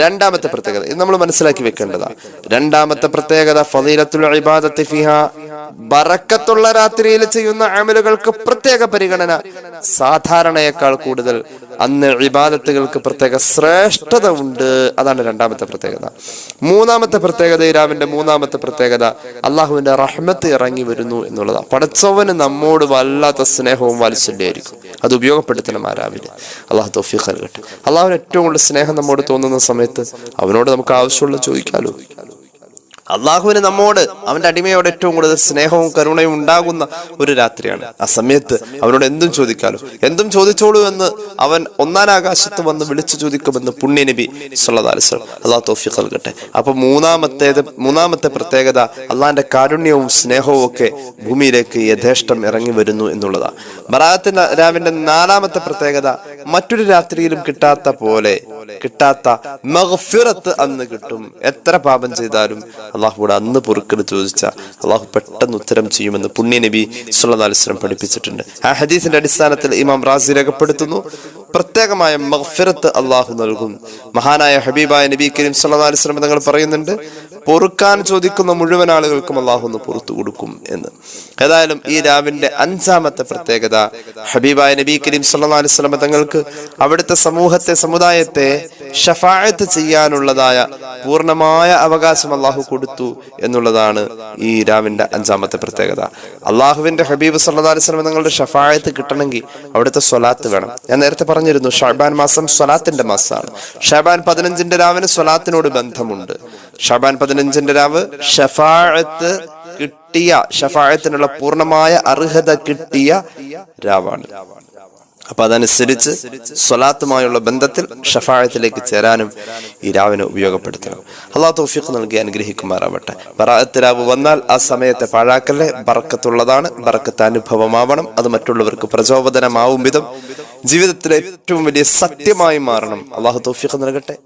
രണ്ടാമത്തെ പ്രത്യേകത ഇത് നമ്മൾ മനസ്സിലാക്കി വെക്കേണ്ടതാണ്. രണ്ടാമത്തെ പ്രത്യേകത ഫളീലത്തുൽ ഇബാദത്തി ഫിഹാ. ബറക്കത്തുള്ള രാത്രിയിൽ ചെയ്യുന്ന അമലുകൾക്ക് പ്രത്യേക പരിഗണന, സാധാരണയേക്കാൾ കൂടുതൽ അന്ന് ഇബാദത്തുകൾക്ക് പ്രത്യേക ശ്രേഷ്ഠത ഉണ്ട്. അതാണ് രണ്ടാമത്തെ പ്രത്യേകത. മൂന്നാമത്തെ പ്രത്യേകത, രാവിന്റെ മൂന്നാമത്തെ പ്രത്യേകത, അള്ളാഹുവിന്റെ റഹ്മത്ത് ഇറങ്ങി വരുന്നു എന്നുള്ളതാണ്. പടച്ചവന് നമ്മോട് വല്ലാത്ത സ്നേഹവും വാത്സല്യമായിരിക്കും. അത് ഉപയോഗപ്പെടുത്തണം ആ രാവിലെ. അള്ളാഹു തൗഫീഖ് നൽകട്ടെ. അള്ളാഹുവിന് ഏറ്റവും കൂടുതൽ സ്നേഹം നമ്മോട് തോന്നുന്ന സമയത്ത് അവനോട് നമുക്ക് ആവശ്യമുള്ള ചോദിക്കാലോ. അള്ളാഹുവിന് നമ്മോട്, അവന്റെ അടിമയോട് ഏറ്റവും കൂടുതൽ സ്നേഹവും കരുണയും ഉണ്ടാകുന്ന ഒരു രാത്രിയാണ്. ആ സമയത്ത് അവനോട് എന്തും ചോദിക്കാലോ, എന്തും ചോദിച്ചോളൂ എന്ന് അവൻ ഒന്നാം ആകാശത്ത് വന്ന് വിളിച്ചു ചോദിക്കുമെന്ന് പുണ്യ നബി സല്ലല്ലാഹു അലൈഹി വസല്ലം. അള്ളാഹു തൗഫീഖ് നൽകട്ടെ. അപ്പൊ മൂന്നാമത്തെ പ്രത്യേകത, അള്ളാഹിന്റെ കാരുണ്യവും സ്നേഹവും ഒക്കെ ഭൂമിയിലേക്ക് യഥേഷ്ടം ഇറങ്ങി വരുന്നു എന്നുള്ളതാണ്. ബറാഅത്ത് രാവിന്റെ നാലാമത്തെ പ്രത്യേകത, മറ്റൊരു രാത്രിയിലും കിട്ടാത്ത മഗ്ഫിറത്ത് അന്ന് കിട്ടും. എത്ര പാപം ചെയ്താലും അള്ളാഹുവോട് അന്ന് പൊറുക്കൽ ചോദിച്ചാൽ അള്ളാഹു പെട്ടെന്ന് ഉത്തരം ചെയ്യുമെന്ന് പുണ്യ നബി സല്ലല്ലാഹു അലൈഹി വസല്ലം പഠിപ്പിച്ചിട്ടുണ്ട്. ആ ഹദീസിന്റെ അടിസ്ഥാനത്തിൽ ഇമാം റാസി രേഖപ്പെടുത്തുന്നു, പ്രത്യേകമായ മഗ്ഫിറത്ത് അള്ളാഹു നൽകും. മഹാനായ ഹബീബായ നബി കരീം സല്ലല്ലാഹു അലൈഹി വസല്ലം തങ്ങൾ പറയുന്നുണ്ട്, പൊറുക്കാൻ ചോദിക്കുന്ന മുഴുവൻ ആളുകൾക്കും അള്ളാഹു ഒന്ന് പുറത്തു കൊടുക്കും എന്ന്. ഏതായാലും ഈ രാവിന്റെ അഞ്ചാമത്തെ പ്രത്യേകത, ഹബീബായ നബി കരീം സല്ലല്ലാഹു അലൈഹി വസല്ലം തങ്ങൾക്ക് അവിടുത്തെ സമുദായത്തെ ശഫാഅത്ത് ചെയ്യാനുള്ളതായ പൂർണ്ണമായ അവകാശം അള്ളാഹു കൊടുത്തു എന്നുള്ളതാണ് ഈ രാവിന്റെ അഞ്ചാമത്തെ പ്രത്യേകത. അള്ളാഹുവിന്റെ ഹബീബ് സല്ലല്ലാഹു അലൈഹി വസല്ലം തങ്ങളുടെ ശഫാഅത്ത് കിട്ടണമെങ്കിൽ അവിടുത്തെ സ്വലാത്ത് വേണം. ഞാൻ നേരത്തെ പറഞ്ഞിരുന്നു, ഷഅബാൻ മാസം സ്വലാത്തിന്റെ മാസമാണ്. ഷഅബാൻ 15 രാവിന് സ്വലാത്തിനോട് ബന്ധമുണ്ട്. ഷഅബാൻ 15 രാവ് ഷഫാഅത്ത് കിട്ടിയ, ഷഫാഅത്തിനുള്ള പൂർണ്ണമായ അർഹത കിട്ടിയ രാവാണ്. അപ്പൊ അതനുസരിച്ച് സ്വലാത്തുമായുള്ള ബന്ധത്തിൽ ഷഫാഅത്തിലേക്ക് ചേരാനും ഈ രാവിനെ ഉപയോഗപ്പെടുത്തണം. അള്ളാഹു തൗഫീഖ് നൽകി അനുഗ്രഹിക്കുമാറാവട്ടെ. ബറാഅത്ത് രാവ് വന്നാൽ ആ സമയത്തെ പാഴാക്കല്ലേ, ബറക്കത്തുള്ളതാണ്, ബറക്കത്ത് അനുഭവമാവണം. അത് മറ്റുള്ളവർക്ക് പ്രചോദനമാവും വിധം ജീവിതത്തിലെ ഏറ്റവും വലിയ സത്യമായി മാറണം. അള്ളാഹു തൗഫീഖ് നൽകട്ടെ.